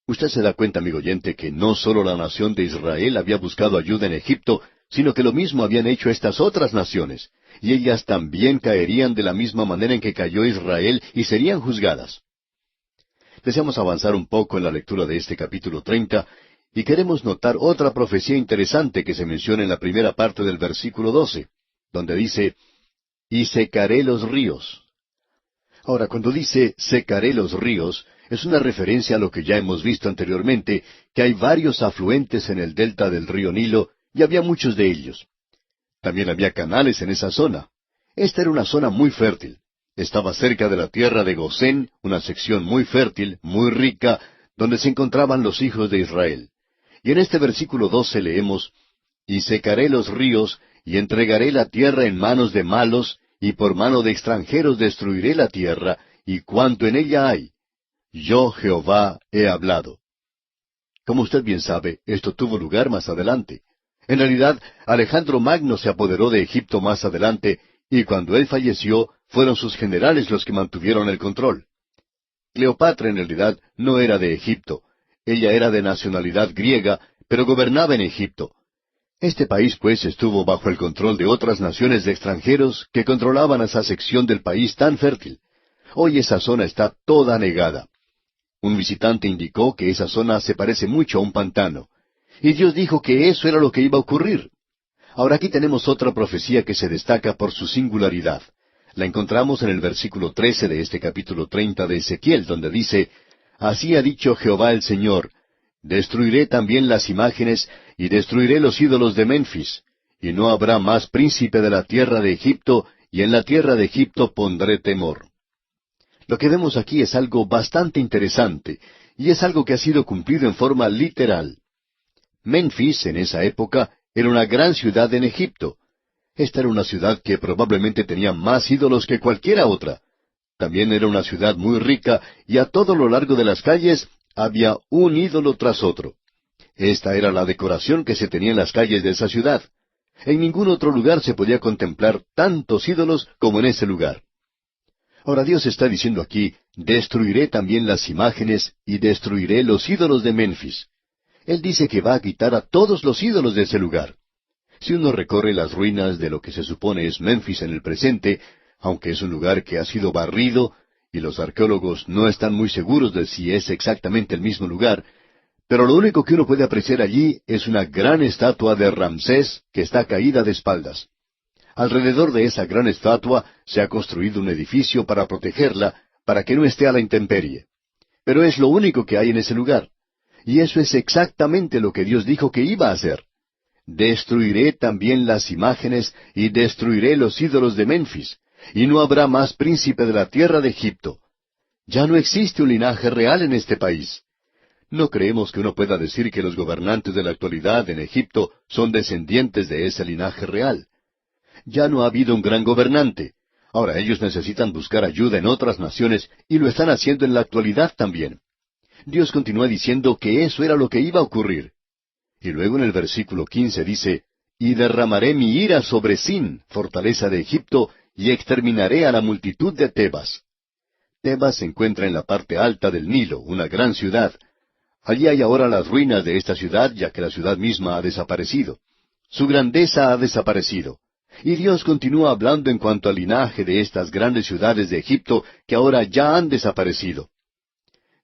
Usted se da cuenta, amigo oyente, que no solo la nación de Israel había buscado ayuda en Egipto, sino que lo mismo habían hecho estas otras naciones, y ellas también caerían de la misma manera en que cayó Israel y serían juzgadas. Deseamos avanzar un poco en la lectura de este capítulo 30, y queremos notar otra profecía interesante que se menciona en la primera parte del versículo 12, donde dice, Y secaré los ríos. Ahora, cuando dice secaré los ríos, es una referencia a lo que ya hemos visto anteriormente, que hay varios afluentes en el delta del río Nilo, y había muchos de ellos. También había canales en esa zona. Esta era una zona muy fértil. Estaba cerca de la tierra de Gosén, una sección muy fértil, muy rica, donde se encontraban los hijos de Israel. Y en este versículo 12 leemos, Y secaré los ríos, y entregaré la tierra en manos de malos, y por mano de extranjeros destruiré la tierra, y cuanto en ella hay. Yo, Jehová, he hablado. Como usted bien sabe, esto tuvo lugar más adelante. En realidad, Alejandro Magno se apoderó de Egipto más adelante, y cuando él falleció, fueron sus generales los que mantuvieron el control. Cleopatra en realidad no era de Egipto. Ella era de nacionalidad griega, pero gobernaba en Egipto. Este país, pues, estuvo bajo el control de otras naciones de extranjeros que controlaban esa sección del país tan fértil. Hoy esa zona está toda anegada. Un visitante indicó que esa zona se parece mucho a un pantano. Y Dios dijo que eso era lo que iba a ocurrir. Ahora aquí tenemos otra profecía que se destaca por su singularidad. La encontramos en el versículo 13 de este capítulo 30 de Ezequiel, donde dice, Así ha dicho Jehová el Señor, destruiré también las imágenes, y destruiré los ídolos de Memphis, y no habrá más príncipe de la tierra de Egipto, y en la tierra de Egipto pondré temor. Lo que vemos aquí es algo bastante interesante, y es algo que ha sido cumplido en forma literal. Memphis, en esa época, era una gran ciudad en Egipto. Esta era una ciudad que probablemente tenía más ídolos que cualquiera otra. También era una ciudad muy rica, y a todo lo largo de las calles había un ídolo tras otro. Esta era la decoración que se tenía en las calles de esa ciudad. En ningún otro lugar se podía contemplar tantos ídolos como en ese lugar. Ahora Dios está diciendo aquí, destruiré también las imágenes y destruiré los ídolos de Memphis. Él dice que va a quitar a todos los ídolos de ese lugar. Si uno recorre las ruinas de lo que se supone es Memphis en el presente, aunque es un lugar que ha sido barrido, y los arqueólogos no están muy seguros de si es exactamente el mismo lugar, pero lo único que uno puede apreciar allí es una gran estatua de Ramsés que está caída de espaldas. Alrededor de esa gran estatua se ha construido un edificio para protegerla, para que no esté a la intemperie. Pero es lo único que hay en ese lugar. Y eso es exactamente lo que Dios dijo que iba a hacer. Destruiré también las imágenes y destruiré los ídolos de Memphis, y no habrá más príncipe de la tierra de Egipto. Ya no existe un linaje real en este país. No creemos que uno pueda decir que los gobernantes de la actualidad en Egipto son descendientes de ese linaje real. Ya no ha habido un gran gobernante. Ahora ellos necesitan buscar ayuda en otras naciones y lo están haciendo en la actualidad también. Dios continúa diciendo que eso era lo que iba a ocurrir. Y luego en el versículo 15 dice, y derramaré mi ira sobre Sin, fortaleza de Egipto, y exterminaré a la multitud de Tebas. Tebas se encuentra en la parte alta del Nilo, una gran ciudad. Allí hay ahora las ruinas de esta ciudad, ya que la ciudad misma ha desaparecido. Su grandeza ha desaparecido. Y Dios continúa hablando en cuanto al linaje de estas grandes ciudades de Egipto que ahora ya han desaparecido.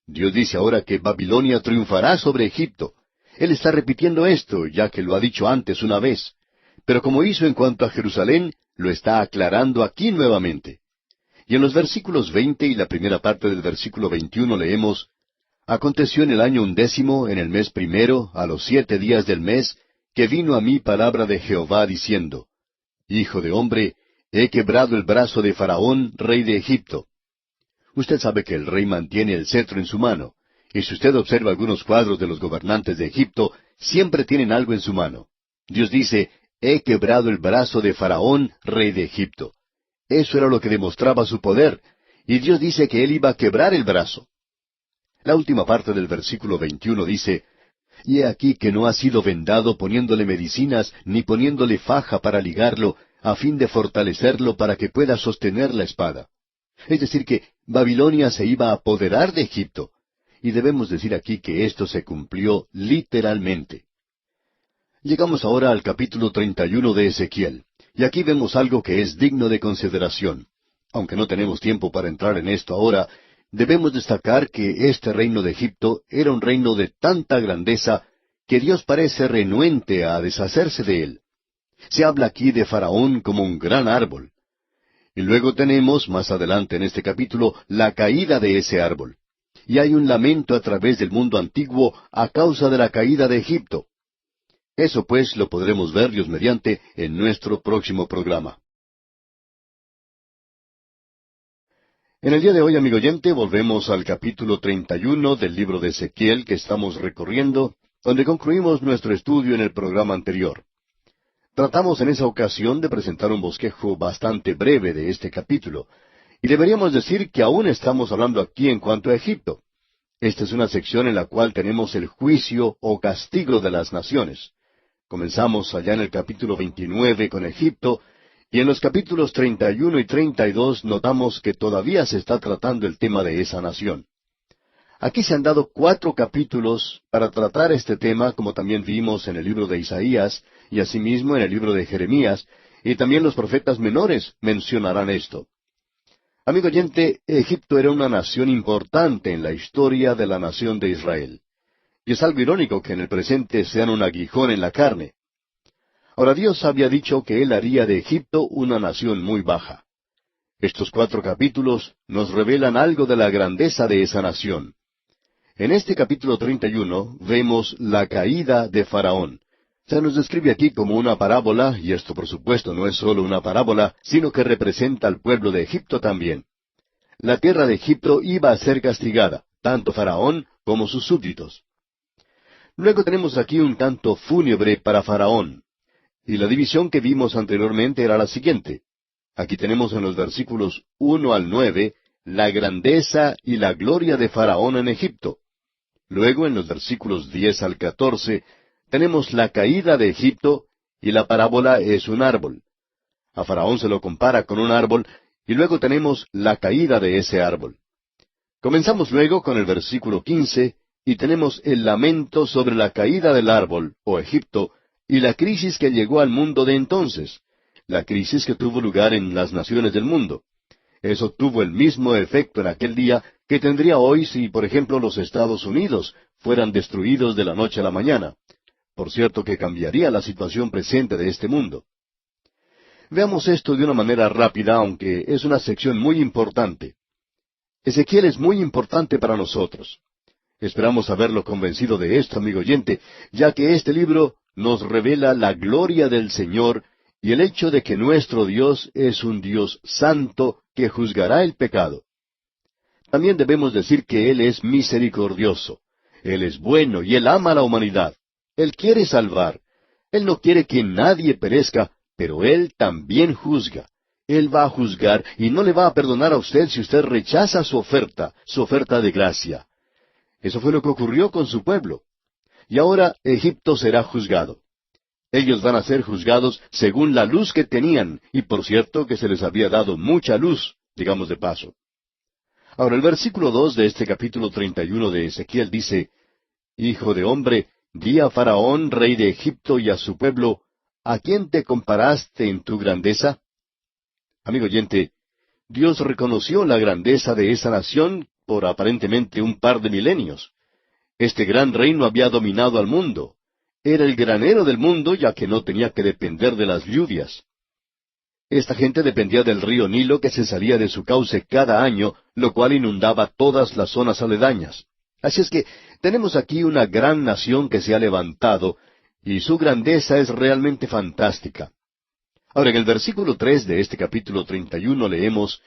Dios dice ahora que Babilonia triunfará sobre Egipto. Él está repitiendo esto, ya que lo ha dicho antes una vez. Pero como hizo en cuanto a Jerusalén, lo está aclarando aquí nuevamente. Y en los versículos 20 y la primera parte del versículo 21 leemos, Aconteció en el año 11, en el mes primero, a los 7 días del mes, que vino a mí palabra de Jehová diciendo, Hijo de hombre, he quebrado el brazo de Faraón, rey de Egipto. Usted sabe que el rey mantiene el cetro en su mano, y si usted observa algunos cuadros de los gobernantes de Egipto, siempre tienen algo en su mano. Dios dice, he quebrado el brazo de Faraón, rey de Egipto. Eso era lo que demostraba su poder, y Dios dice que él iba a quebrar el brazo. La última parte del versículo 21 dice, Y he aquí que no ha sido vendado poniéndole medicinas, ni poniéndole faja para ligarlo, a fin de fortalecerlo para que pueda sostener la espada. Es decir, que Babilonia se iba a apoderar de Egipto. Y debemos decir aquí que esto se cumplió literalmente. Llegamos ahora al capítulo 31 de Ezequiel. Y aquí vemos algo que es digno de consideración. Aunque no tenemos tiempo para entrar en esto ahora, debemos destacar que este reino de Egipto era un reino de tanta grandeza que Dios parece renuente a deshacerse de él. Se habla aquí de Faraón como un gran árbol. Y luego tenemos, más adelante en este capítulo, la caída de ese árbol. Y hay un lamento a través del mundo antiguo a causa de la caída de Egipto. Eso pues lo podremos ver, Dios mediante, en nuestro próximo programa. En el día de hoy, amigo oyente, volvemos al capítulo 31 del libro de Ezequiel que estamos recorriendo, donde concluimos nuestro estudio en el programa anterior. Tratamos en esa ocasión de presentar un bosquejo bastante breve de este capítulo, y deberíamos decir que aún estamos hablando aquí en cuanto a Egipto. Esta es una sección en la cual tenemos el juicio o castigo de las naciones. Comenzamos allá en el capítulo 29 con Egipto, y en los capítulos 31 y 32 notamos que todavía se está tratando el tema de esa nación. Aquí se han dado 4 capítulos para tratar este tema, como también vimos en el libro de Isaías, y asimismo en el libro de Jeremías, y también los profetas menores mencionarán esto. Amigo oyente, Egipto era una nación importante en la historia de la nación de Israel. Y es algo irónico que en el presente sean un aguijón en la carne. Ahora Dios había dicho que Él haría de Egipto una nación muy baja. Estos 4 capítulos nos revelan algo de la grandeza de esa nación. En este capítulo 31 vemos la caída de Faraón. Se nos describe aquí como una parábola, y esto por supuesto no es solo una parábola, sino que representa al pueblo de Egipto también. La tierra de Egipto iba a ser castigada, tanto Faraón como sus súbditos. Luego tenemos aquí un canto fúnebre para Faraón. Y la división que vimos anteriormente era la siguiente. Aquí tenemos en los versículos 1 al 9 la grandeza y la gloria de Faraón en Egipto. Luego en los versículos 10 al 14 tenemos la caída de Egipto y la parábola es un árbol. A Faraón se lo compara con un árbol, y luego tenemos la caída de ese árbol. Comenzamos luego con el versículo 15, y tenemos el lamento sobre la caída del árbol, o Egipto, y la crisis que llegó al mundo de entonces, la crisis que tuvo lugar en las naciones del mundo. Eso tuvo el mismo efecto en aquel día que tendría hoy si, por ejemplo, los Estados Unidos fueran destruidos de la noche a la mañana. Por cierto que cambiaría la situación presente de este mundo. Veamos esto de una manera rápida, aunque es una sección muy importante. Ezequiel es muy importante para nosotros. Esperamos haberlo convencido de esto, amigo oyente, ya que este libro nos revela la gloria del Señor y el hecho de que nuestro Dios es un Dios santo que juzgará el pecado. También debemos decir que Él es misericordioso. Él es bueno y Él ama a la humanidad. Él quiere salvar. Él no quiere que nadie perezca, pero Él también juzga. Él va a juzgar y no le va a perdonar a usted si usted rechaza su oferta de gracia. Eso fue lo que ocurrió con su pueblo. Y ahora Egipto será juzgado. Ellos van a ser juzgados según la luz que tenían, y por cierto que se les había dado mucha luz, digamos de paso. Ahora el versículo 2 de este capítulo 31 de Ezequiel dice, Hijo de hombre, di a Faraón, rey de Egipto, y a su pueblo, ¿a quién te comparaste en tu grandeza? Amigo oyente, Dios reconoció la grandeza de esa nación por aparentemente un par de milenios. Este gran reino había dominado al mundo. Era el granero del mundo, ya que no tenía que depender de las lluvias. Esta gente dependía del río Nilo que se salía de su cauce cada año, lo cual inundaba todas las zonas aledañas. Así es que tenemos aquí una gran nación que se ha levantado, y su grandeza es realmente fantástica. Ahora, en el versículo 3 de este capítulo 31 leemos,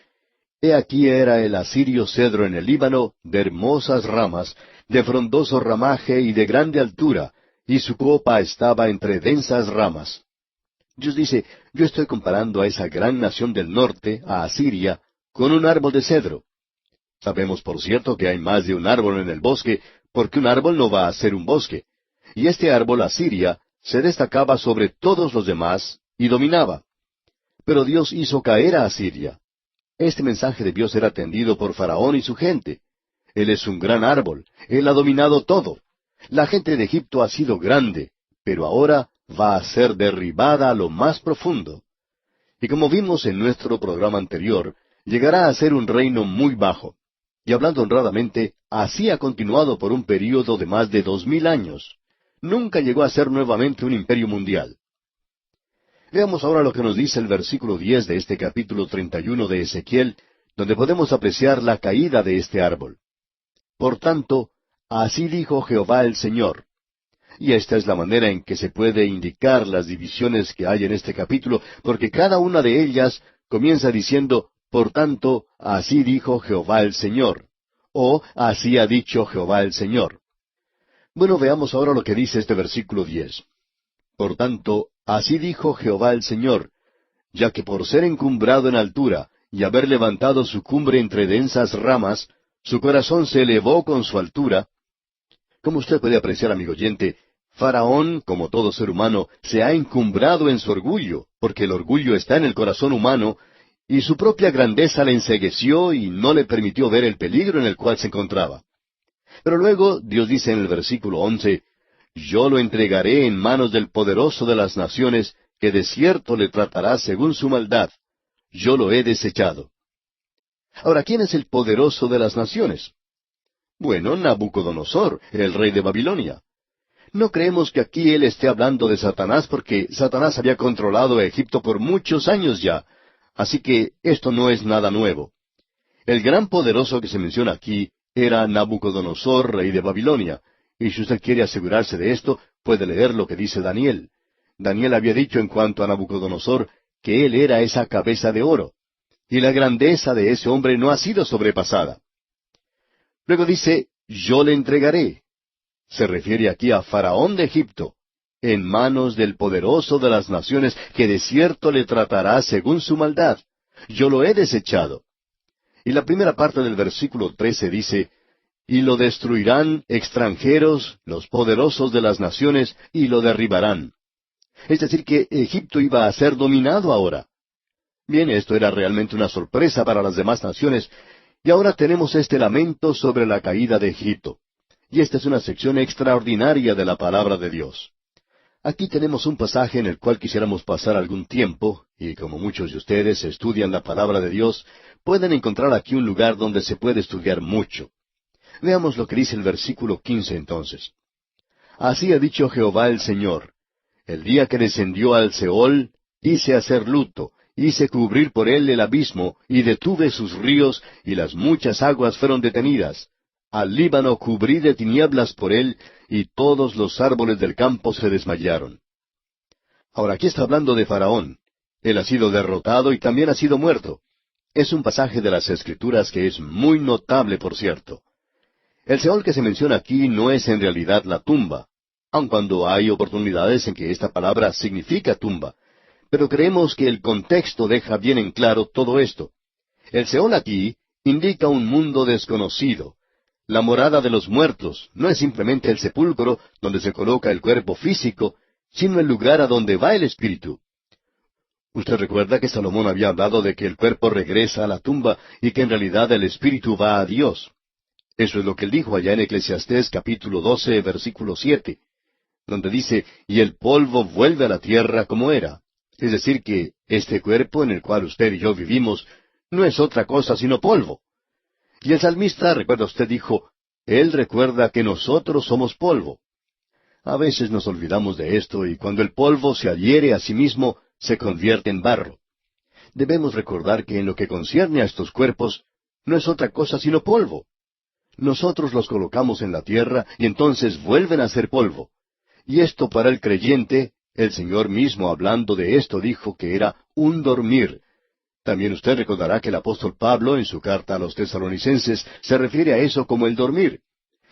He aquí era el asirio cedro en el Líbano, de hermosas ramas, de frondoso ramaje y de grande altura, y su copa estaba entre densas ramas. Dios dice, yo estoy comparando a esa gran nación del norte, a Asiria, con un árbol de cedro. Sabemos, por cierto, que hay más de un árbol en el bosque, porque un árbol no va a ser un bosque. Y este árbol, Asiria, se destacaba sobre todos los demás y dominaba. Pero Dios hizo caer a Asiria. Este mensaje debió ser atendido por Faraón y su gente. Él es un gran árbol, él ha dominado todo. La gente de Egipto ha sido grande, pero ahora va a ser derribada a lo más profundo. Y como vimos en nuestro programa anterior, llegará a ser un reino muy bajo. Y hablando honradamente, así ha continuado por un período de más de 2000 años. Nunca llegó a ser nuevamente un imperio mundial. Veamos ahora lo que nos dice el versículo 10 de este capítulo 31 de Ezequiel, donde podemos apreciar la caída de este árbol. Por tanto, así dijo Jehová el Señor. Y esta es la manera en que se puede indicar las divisiones que hay en este capítulo, porque cada una de ellas comienza diciendo, por tanto, así dijo Jehová el Señor, o así ha dicho Jehová el Señor. Bueno, veamos ahora lo que dice este versículo 10. Por tanto, así dijo Jehová el Señor, ya que por ser encumbrado en altura, y haber levantado su cumbre entre densas ramas, su corazón se elevó con su altura. Como usted puede apreciar, amigo oyente, Faraón, como todo ser humano, se ha encumbrado en su orgullo, porque el orgullo está en el corazón humano, y su propia grandeza le encegueció y no le permitió ver el peligro en el cual se encontraba. Pero luego Dios dice en el versículo 11, Yo lo entregaré en manos del poderoso de las naciones, que de cierto le tratará según su maldad. Yo lo he desechado. Ahora, ¿quién es el poderoso de las naciones? Bueno, Nabucodonosor, el rey de Babilonia. No creemos que aquí él esté hablando de Satanás, porque Satanás había controlado a Egipto por muchos años ya, así que esto no es nada nuevo. El gran poderoso que se menciona aquí era Nabucodonosor, rey de Babilonia, y si usted quiere asegurarse de esto, puede leer lo que dice Daniel. Daniel había dicho en cuanto a Nabucodonosor que él era esa cabeza de oro, y la grandeza de ese hombre no ha sido sobrepasada. Luego dice, yo le entregaré. Se refiere aquí a Faraón de Egipto, en manos del poderoso de las naciones, que de cierto le tratará según su maldad. Yo lo he desechado. Y la primera parte del versículo 13 dice, y lo destruirán extranjeros, los poderosos de las naciones, y lo derribarán. Es decir, que Egipto iba a ser dominado ahora. Bien, esto era realmente una sorpresa para las demás naciones, y ahora tenemos este lamento sobre la caída de Egipto. Y esta es una sección extraordinaria de la palabra de Dios. Aquí tenemos un pasaje en el cual quisiéramos pasar algún tiempo, y como muchos de ustedes estudian la palabra de Dios, pueden encontrar aquí un lugar donde se puede estudiar mucho. Veamos lo que dice el versículo 15 entonces. Así ha dicho Jehová el Señor: el día que descendió al Seol, hice hacer luto, hice cubrir por él el abismo, y detuve sus ríos, y las muchas aguas fueron detenidas. Al Líbano cubrí de tinieblas por él, y todos los árboles del campo se desmayaron. Ahora, aquí está hablando de Faraón. Él ha sido derrotado y también ha sido muerto. Es un pasaje de las Escrituras que es muy notable, por cierto. El Seol que se menciona aquí no es en realidad la tumba, aun cuando hay oportunidades en que esta palabra significa tumba. Pero creemos que el contexto deja bien en claro todo esto. El Seol aquí indica un mundo desconocido. La morada de los muertos no es simplemente el sepulcro donde se coloca el cuerpo físico, sino el lugar a donde va el espíritu. Usted recuerda que Salomón había hablado de que el cuerpo regresa a la tumba y que en realidad el espíritu va a Dios. Eso es lo que él dijo allá en Eclesiastés capítulo 12, versículo 7, donde dice, y el polvo vuelve a la tierra como era. Es decir, que este cuerpo en el cual usted y yo vivimos no es otra cosa sino polvo. Y el salmista, recuerda usted, dijo, él recuerda que nosotros somos polvo. A veces nos olvidamos de esto, y cuando el polvo se adhiere a sí mismo, se convierte en barro. Debemos recordar que en lo que concierne a estos cuerpos, no es otra cosa sino polvo. Nosotros los colocamos en la tierra, y entonces vuelven a ser polvo. Y esto para el creyente, el Señor mismo hablando de esto dijo que era un dormir. También usted recordará que el apóstol Pablo, en su carta a los tesalonicenses, se refiere a eso como el dormir.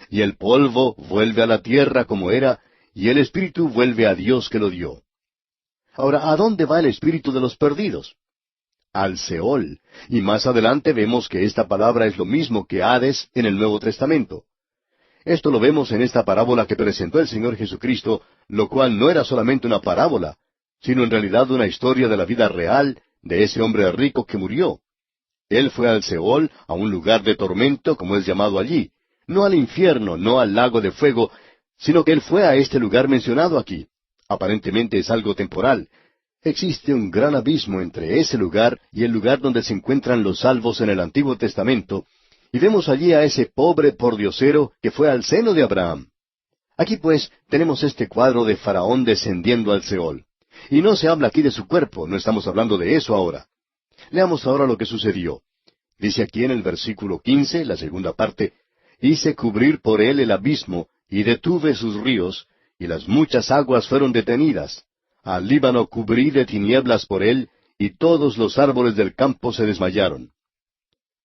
Y el polvo vuelve a la tierra como era, y el espíritu vuelve a Dios que lo dio. Ahora, ¿a dónde va el espíritu de los perdidos? Al Seol. Y más adelante vemos que esta palabra es lo mismo que Hades en el Nuevo Testamento. Esto lo vemos en esta parábola que presentó el Señor Jesucristo, lo cual no era solamente una parábola, sino en realidad una historia de la vida real de ese hombre rico que murió. Él fue al Seol, a un lugar de tormento, como es llamado allí, no al infierno, no al lago de fuego, sino que él fue a este lugar mencionado aquí. Aparentemente es algo temporal. Existe un gran abismo entre ese lugar y el lugar donde se encuentran los salvos en el Antiguo Testamento, y vemos allí a ese pobre pordiosero que fue al seno de Abraham. Aquí pues tenemos este cuadro de Faraón descendiendo al Seol. Y no se habla aquí de su cuerpo, no estamos hablando de eso ahora. Leamos ahora lo que sucedió. Dice aquí en el versículo 15, la segunda parte, hice cubrir por él el abismo, y detuve sus ríos, y las muchas aguas fueron detenidas. Al Líbano cubrí de tinieblas por él, y todos los árboles del campo se desmayaron.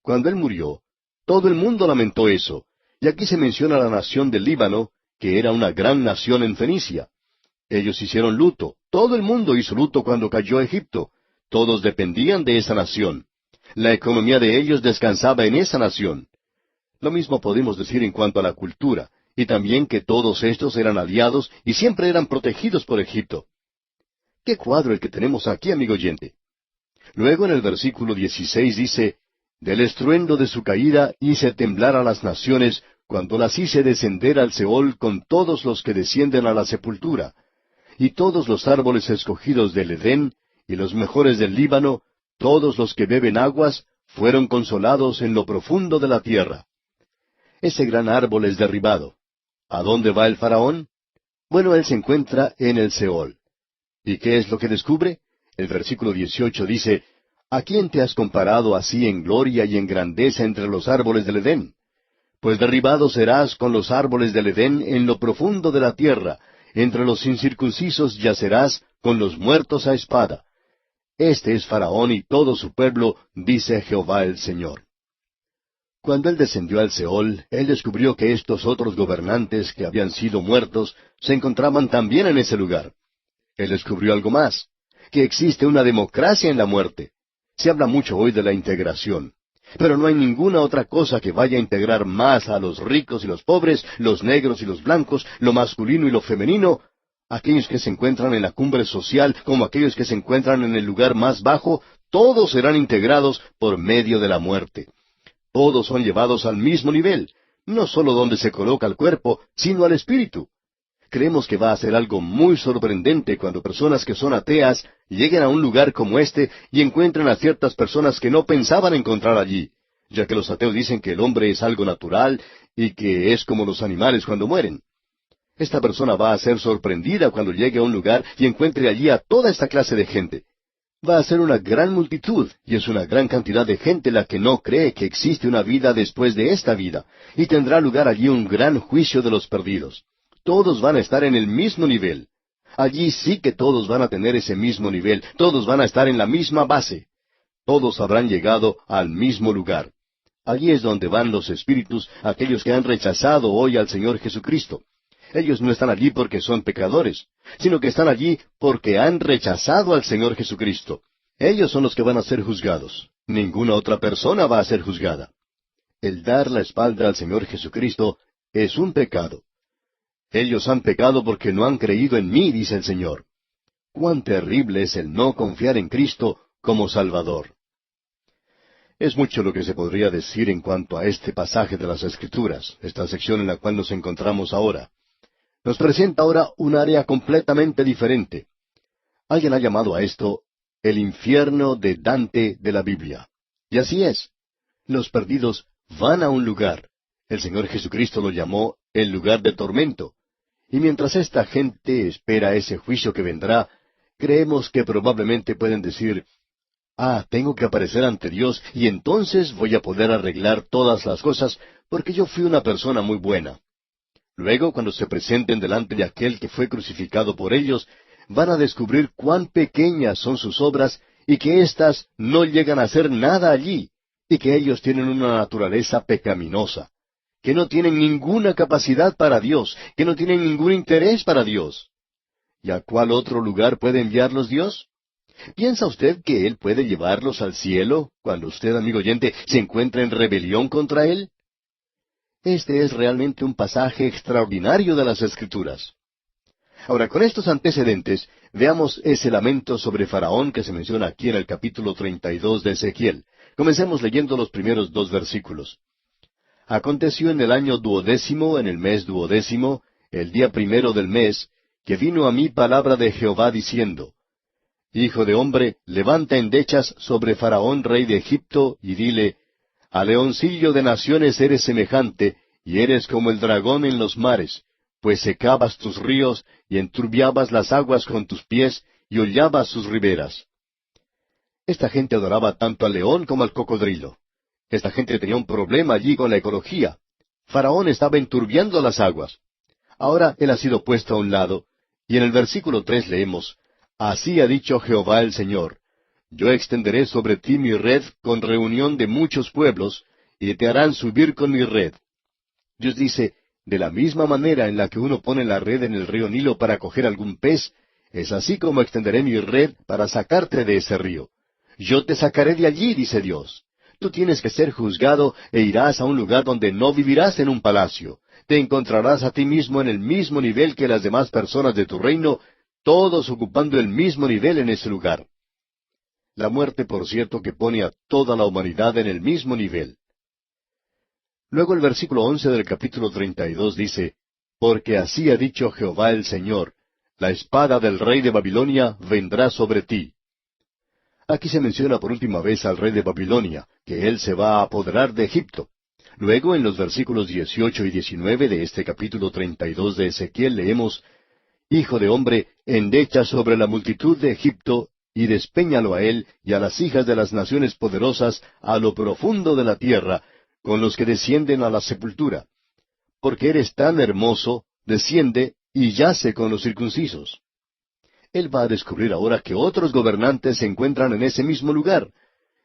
Cuando él murió, todo el mundo lamentó eso, y aquí se menciona la nación del Líbano, que era una gran nación en Fenicia. Ellos hicieron luto, todo el mundo hizo luto cuando cayó Egipto, todos dependían de esa nación. La economía de ellos descansaba en esa nación. Lo mismo podemos decir en cuanto a la cultura, y también que todos estos eran aliados y siempre eran protegidos por Egipto. ¡Qué cuadro el que tenemos aquí, amigo oyente! Luego en el versículo 16 dice, del estruendo de su caída hice temblar a las naciones, cuando las hice descender al Seol con todos los que descienden a la sepultura. Y todos los árboles escogidos del Edén, y los mejores del Líbano, todos los que beben aguas, fueron consolados en lo profundo de la tierra. Ese gran árbol es derribado. ¿A dónde va el faraón? Bueno, él se encuentra en el Seol. ¿Y qué es lo que descubre? El versículo 18 dice, ¿a quién te has comparado así en gloria y en grandeza entre los árboles del Edén? Pues derribado serás con los árboles del Edén en lo profundo de la tierra, entre los incircuncisos yacerás con los muertos a espada. Este es Faraón y todo su pueblo, dice Jehová el Señor. Cuando él descendió al Seol, él descubrió que estos otros gobernantes que habían sido muertos se encontraban también en ese lugar. Él descubrió algo más, que existe una democracia en la muerte. Se habla mucho hoy de la integración, pero no hay ninguna otra cosa que vaya a integrar más a los ricos y los pobres, los negros y los blancos, lo masculino y lo femenino, aquellos que se encuentran en la cumbre social como aquellos que se encuentran en el lugar más bajo, todos serán integrados por medio de la muerte. Todos son llevados al mismo nivel, no solo donde se coloca el cuerpo, sino al espíritu. Creemos que va a ser algo muy sorprendente cuando personas que son ateas lleguen a un lugar como este y encuentren a ciertas personas que no pensaban encontrar allí, ya que los ateos dicen que el hombre es algo natural y que es como los animales cuando mueren. Esta persona va a ser sorprendida cuando llegue a un lugar y encuentre allí a toda esta clase de gente. Va a ser una gran multitud, y es una gran cantidad de gente la que no cree que existe una vida después de esta vida, y tendrá lugar allí un gran juicio de los perdidos. Todos van a estar en el mismo nivel. Allí sí que todos van a tener ese mismo nivel, todos van a estar en la misma base. Todos habrán llegado al mismo lugar. Allí es donde van los espíritus, aquellos que han rechazado hoy al Señor Jesucristo. Ellos no están allí porque son pecadores, sino que están allí porque han rechazado al Señor Jesucristo. Ellos son los que van a ser juzgados. Ninguna otra persona va a ser juzgada. El dar la espalda al Señor Jesucristo es un pecado. Ellos han pecado porque no han creído en mí, dice el Señor. Cuán terrible es el no confiar en Cristo como Salvador. Es mucho lo que se podría decir en cuanto a este pasaje de las Escrituras, esta sección en la cual nos encontramos ahora. Nos presenta ahora un área completamente diferente. Alguien ha llamado a esto el infierno de Dante de la Biblia. Y así es. Los perdidos van a un lugar. El Señor Jesucristo lo llamó el lugar de tormento. Y mientras esta gente espera ese juicio que vendrá, creemos que probablemente pueden decir, tengo que aparecer ante Dios y entonces voy a poder arreglar todas las cosas porque yo fui una persona muy buena. Luego, cuando se presenten delante de aquel que fue crucificado por ellos, van a descubrir cuán pequeñas son sus obras y que éstas no llegan a hacer nada allí, y que ellos tienen una naturaleza pecaminosa, que no tienen ninguna capacidad para Dios, que no tienen ningún interés para Dios. ¿Y a cuál otro lugar puede enviarlos Dios? ¿Piensa usted que Él puede llevarlos al cielo cuando usted, amigo oyente, se encuentra en rebelión contra Él? Este es realmente un pasaje extraordinario de las Escrituras. Ahora, con estos antecedentes, veamos ese lamento sobre Faraón que se menciona aquí en el capítulo 32 de Ezequiel. Comencemos leyendo los primeros 2 versículos. Aconteció en el año 12º, en el mes 12º, el día 1 del mes, que vino a mí palabra de Jehová diciendo, Hijo de hombre, levanta endechas sobre Faraón, rey de Egipto, y dile, a leoncillo de naciones eres semejante, y eres como el dragón en los mares, pues secabas tus ríos, y enturbiabas las aguas con tus pies, y hollabas sus riberas. Esta gente adoraba tanto al león como al cocodrilo. Esta gente tenía un problema allí con la ecología. Faraón estaba enturbiando las aguas. Ahora él ha sido puesto a un lado, y en el versículo 3 leemos, Así ha dicho Jehová el Señor, yo extenderé sobre ti mi red con reunión de muchos pueblos, y te harán subir con mi red. Dios dice, de la misma manera en la que uno pone la red en el río Nilo para coger algún pez, es así como extenderé mi red para sacarte de ese río. Yo te sacaré de allí, dice Dios. Tú tienes que ser juzgado e irás a un lugar donde no vivirás en un palacio. Te encontrarás a ti mismo en el mismo nivel que las demás personas de tu reino, todos ocupando el mismo nivel en ese lugar. La muerte, por cierto, que pone a toda la humanidad en el mismo nivel. Luego el versículo 11 del capítulo 32 dice, Porque así ha dicho Jehová el Señor, la espada del rey de Babilonia vendrá sobre ti. Aquí se menciona por última vez al rey de Babilonia, que él se va a apoderar de Egipto. Luego, en los versículos 18 y 19 de este capítulo 32 de Ezequiel leemos, Hijo de hombre, endecha sobre la multitud de Egipto, y despéñalo a él y a las hijas de las naciones poderosas a lo profundo de la tierra, con los que descienden a la sepultura. Porque eres tan hermoso, desciende y yace con los circuncisos. Él va a descubrir ahora que otros gobernantes se encuentran en ese mismo lugar.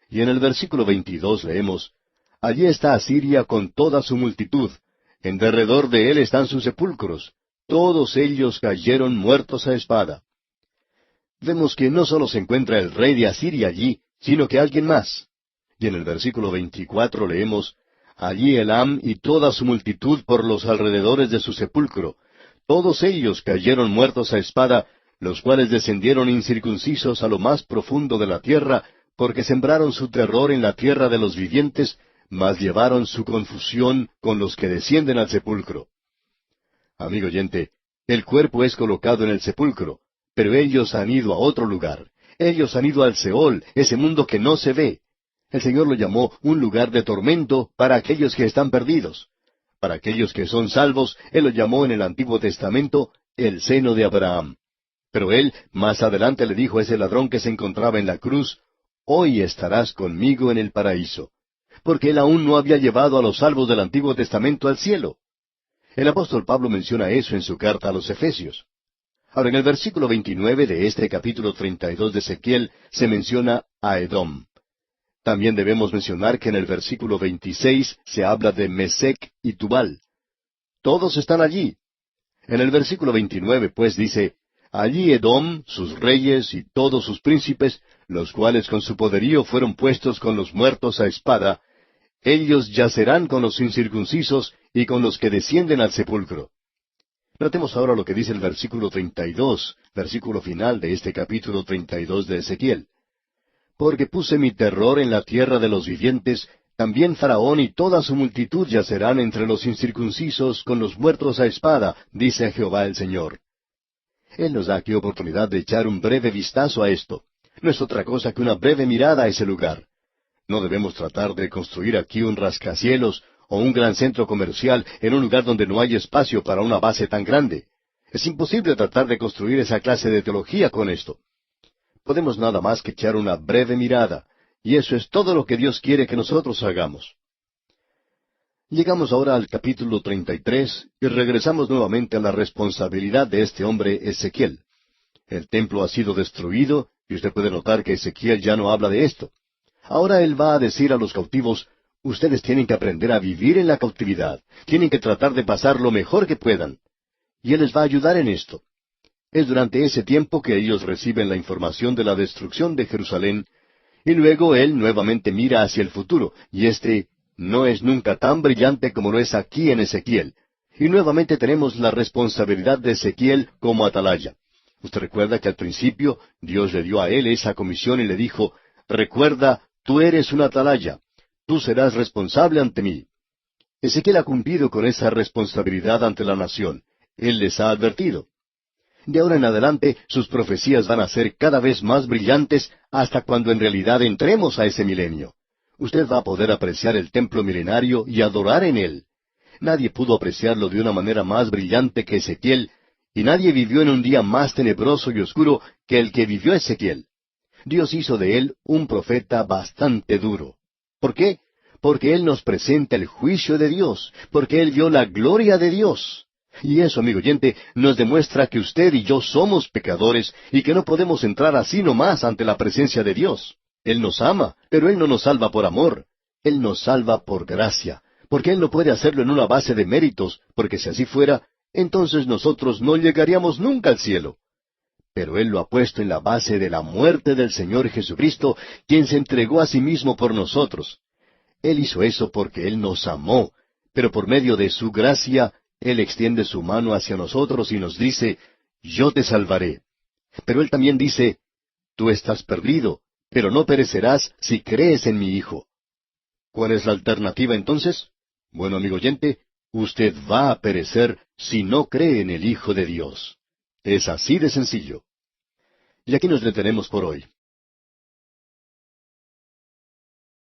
Y en el versículo 22 leemos, Allí está Asiria con toda su multitud, en derredor de él están sus sepulcros, todos ellos cayeron muertos a espada. Vemos que no solo se encuentra el rey de Asiria allí, sino que alguien más. Y en el versículo 24 leemos, Allí Elam y toda su multitud por los alrededores de su sepulcro, Todos ellos cayeron muertos a espada, los cuales descendieron incircuncisos a lo más profundo de la tierra, porque sembraron su terror en la tierra de los vivientes, mas llevaron su confusión con los que descienden al sepulcro. Amigo oyente, el cuerpo es colocado en el sepulcro, pero ellos han ido a otro lugar. Ellos han ido al Seol, ese mundo que no se ve. El Señor lo llamó un lugar de tormento para aquellos que están perdidos. Para aquellos que son salvos, Él lo llamó en el Antiguo Testamento el seno de Abraham. Pero Él más adelante le dijo a ese ladrón que se encontraba en la cruz, hoy estarás conmigo en el paraíso. Porque Él aún no había llevado a los salvos del Antiguo Testamento al cielo. El apóstol Pablo menciona eso en su carta a los Efesios. Ahora, en el versículo 29 de este capítulo 32 de Ezequiel se menciona a Edom. También debemos mencionar que en el versículo 26 se habla de Mesec y Tubal. Todos están allí. En el versículo 29, pues, dice, allí Edom, sus reyes y todos sus príncipes, los cuales con su poderío fueron puestos con los muertos a espada, ellos yacerán con los incircuncisos y con los que descienden al sepulcro. Tratemos ahora lo que dice el versículo 32, versículo final de este capítulo 32 de Ezequiel. Porque puse mi terror en la tierra de los vivientes, también Faraón y toda su multitud yacerán entre los incircuncisos con los muertos a espada, dice Jehová el Señor. Él nos da aquí oportunidad de echar un breve vistazo a esto. No es otra cosa que una breve mirada a ese lugar. No debemos tratar de construir aquí un rascacielos o un gran centro comercial en un lugar donde no hay espacio para una base tan grande. Es imposible tratar de construir esa clase de teología con esto. Podemos nada más que echar una breve mirada, y eso es todo lo que Dios quiere que nosotros hagamos. Llegamos ahora al capítulo 33 y regresamos nuevamente a la responsabilidad de este hombre Ezequiel. El templo ha sido destruido, y usted puede notar que Ezequiel ya no habla de esto. Ahora él va a decir a los cautivos, ustedes tienen que aprender a vivir en la cautividad, tienen que tratar de pasar lo mejor que puedan. Y él les va a ayudar en esto. Es durante ese tiempo que ellos reciben la información de la destrucción de Jerusalén, y luego él nuevamente mira hacia el futuro, y este no es nunca tan brillante como lo es aquí en Ezequiel. Y nuevamente tenemos la responsabilidad de Ezequiel como atalaya. Usted recuerda que al principio Dios le dio a él esa comisión y le dijo, recuerda, tú eres un atalaya, tú serás responsable ante mí. Ezequiel ha cumplido con esa responsabilidad ante la nación. Él les ha advertido. De ahora en adelante, sus profecías van a ser cada vez más brillantes hasta cuando en realidad entremos a ese milenio. Usted va a poder apreciar el templo milenario y adorar en él. Nadie pudo apreciarlo de una manera más brillante que Ezequiel, y nadie vivió en un día más tenebroso y oscuro que el que vivió Ezequiel. Dios hizo de él un profeta bastante duro. ¿Por qué? Porque él nos presenta el juicio de Dios, porque él vio la gloria de Dios. Y eso, amigo oyente, nos demuestra que usted y yo somos pecadores y que no podemos entrar así nomás ante la presencia de Dios. Él nos ama, pero Él no nos salva por amor. Él nos salva por gracia, porque Él no puede hacerlo en una base de méritos, porque si así fuera, entonces nosotros no llegaríamos nunca al cielo. Pero Él lo ha puesto en la base de la muerte del Señor Jesucristo, quien se entregó a sí mismo por nosotros. Él hizo eso porque Él nos amó, pero por medio de su gracia, Él extiende su mano hacia nosotros y nos dice, yo te salvaré. Pero Él también dice, tú estás perdido, pero no perecerás si crees en mi Hijo. ¿Cuál es la alternativa entonces? Bueno, amigo oyente, usted va a perecer si no cree en el Hijo de Dios. Es así de sencillo. Y aquí nos detenemos por hoy.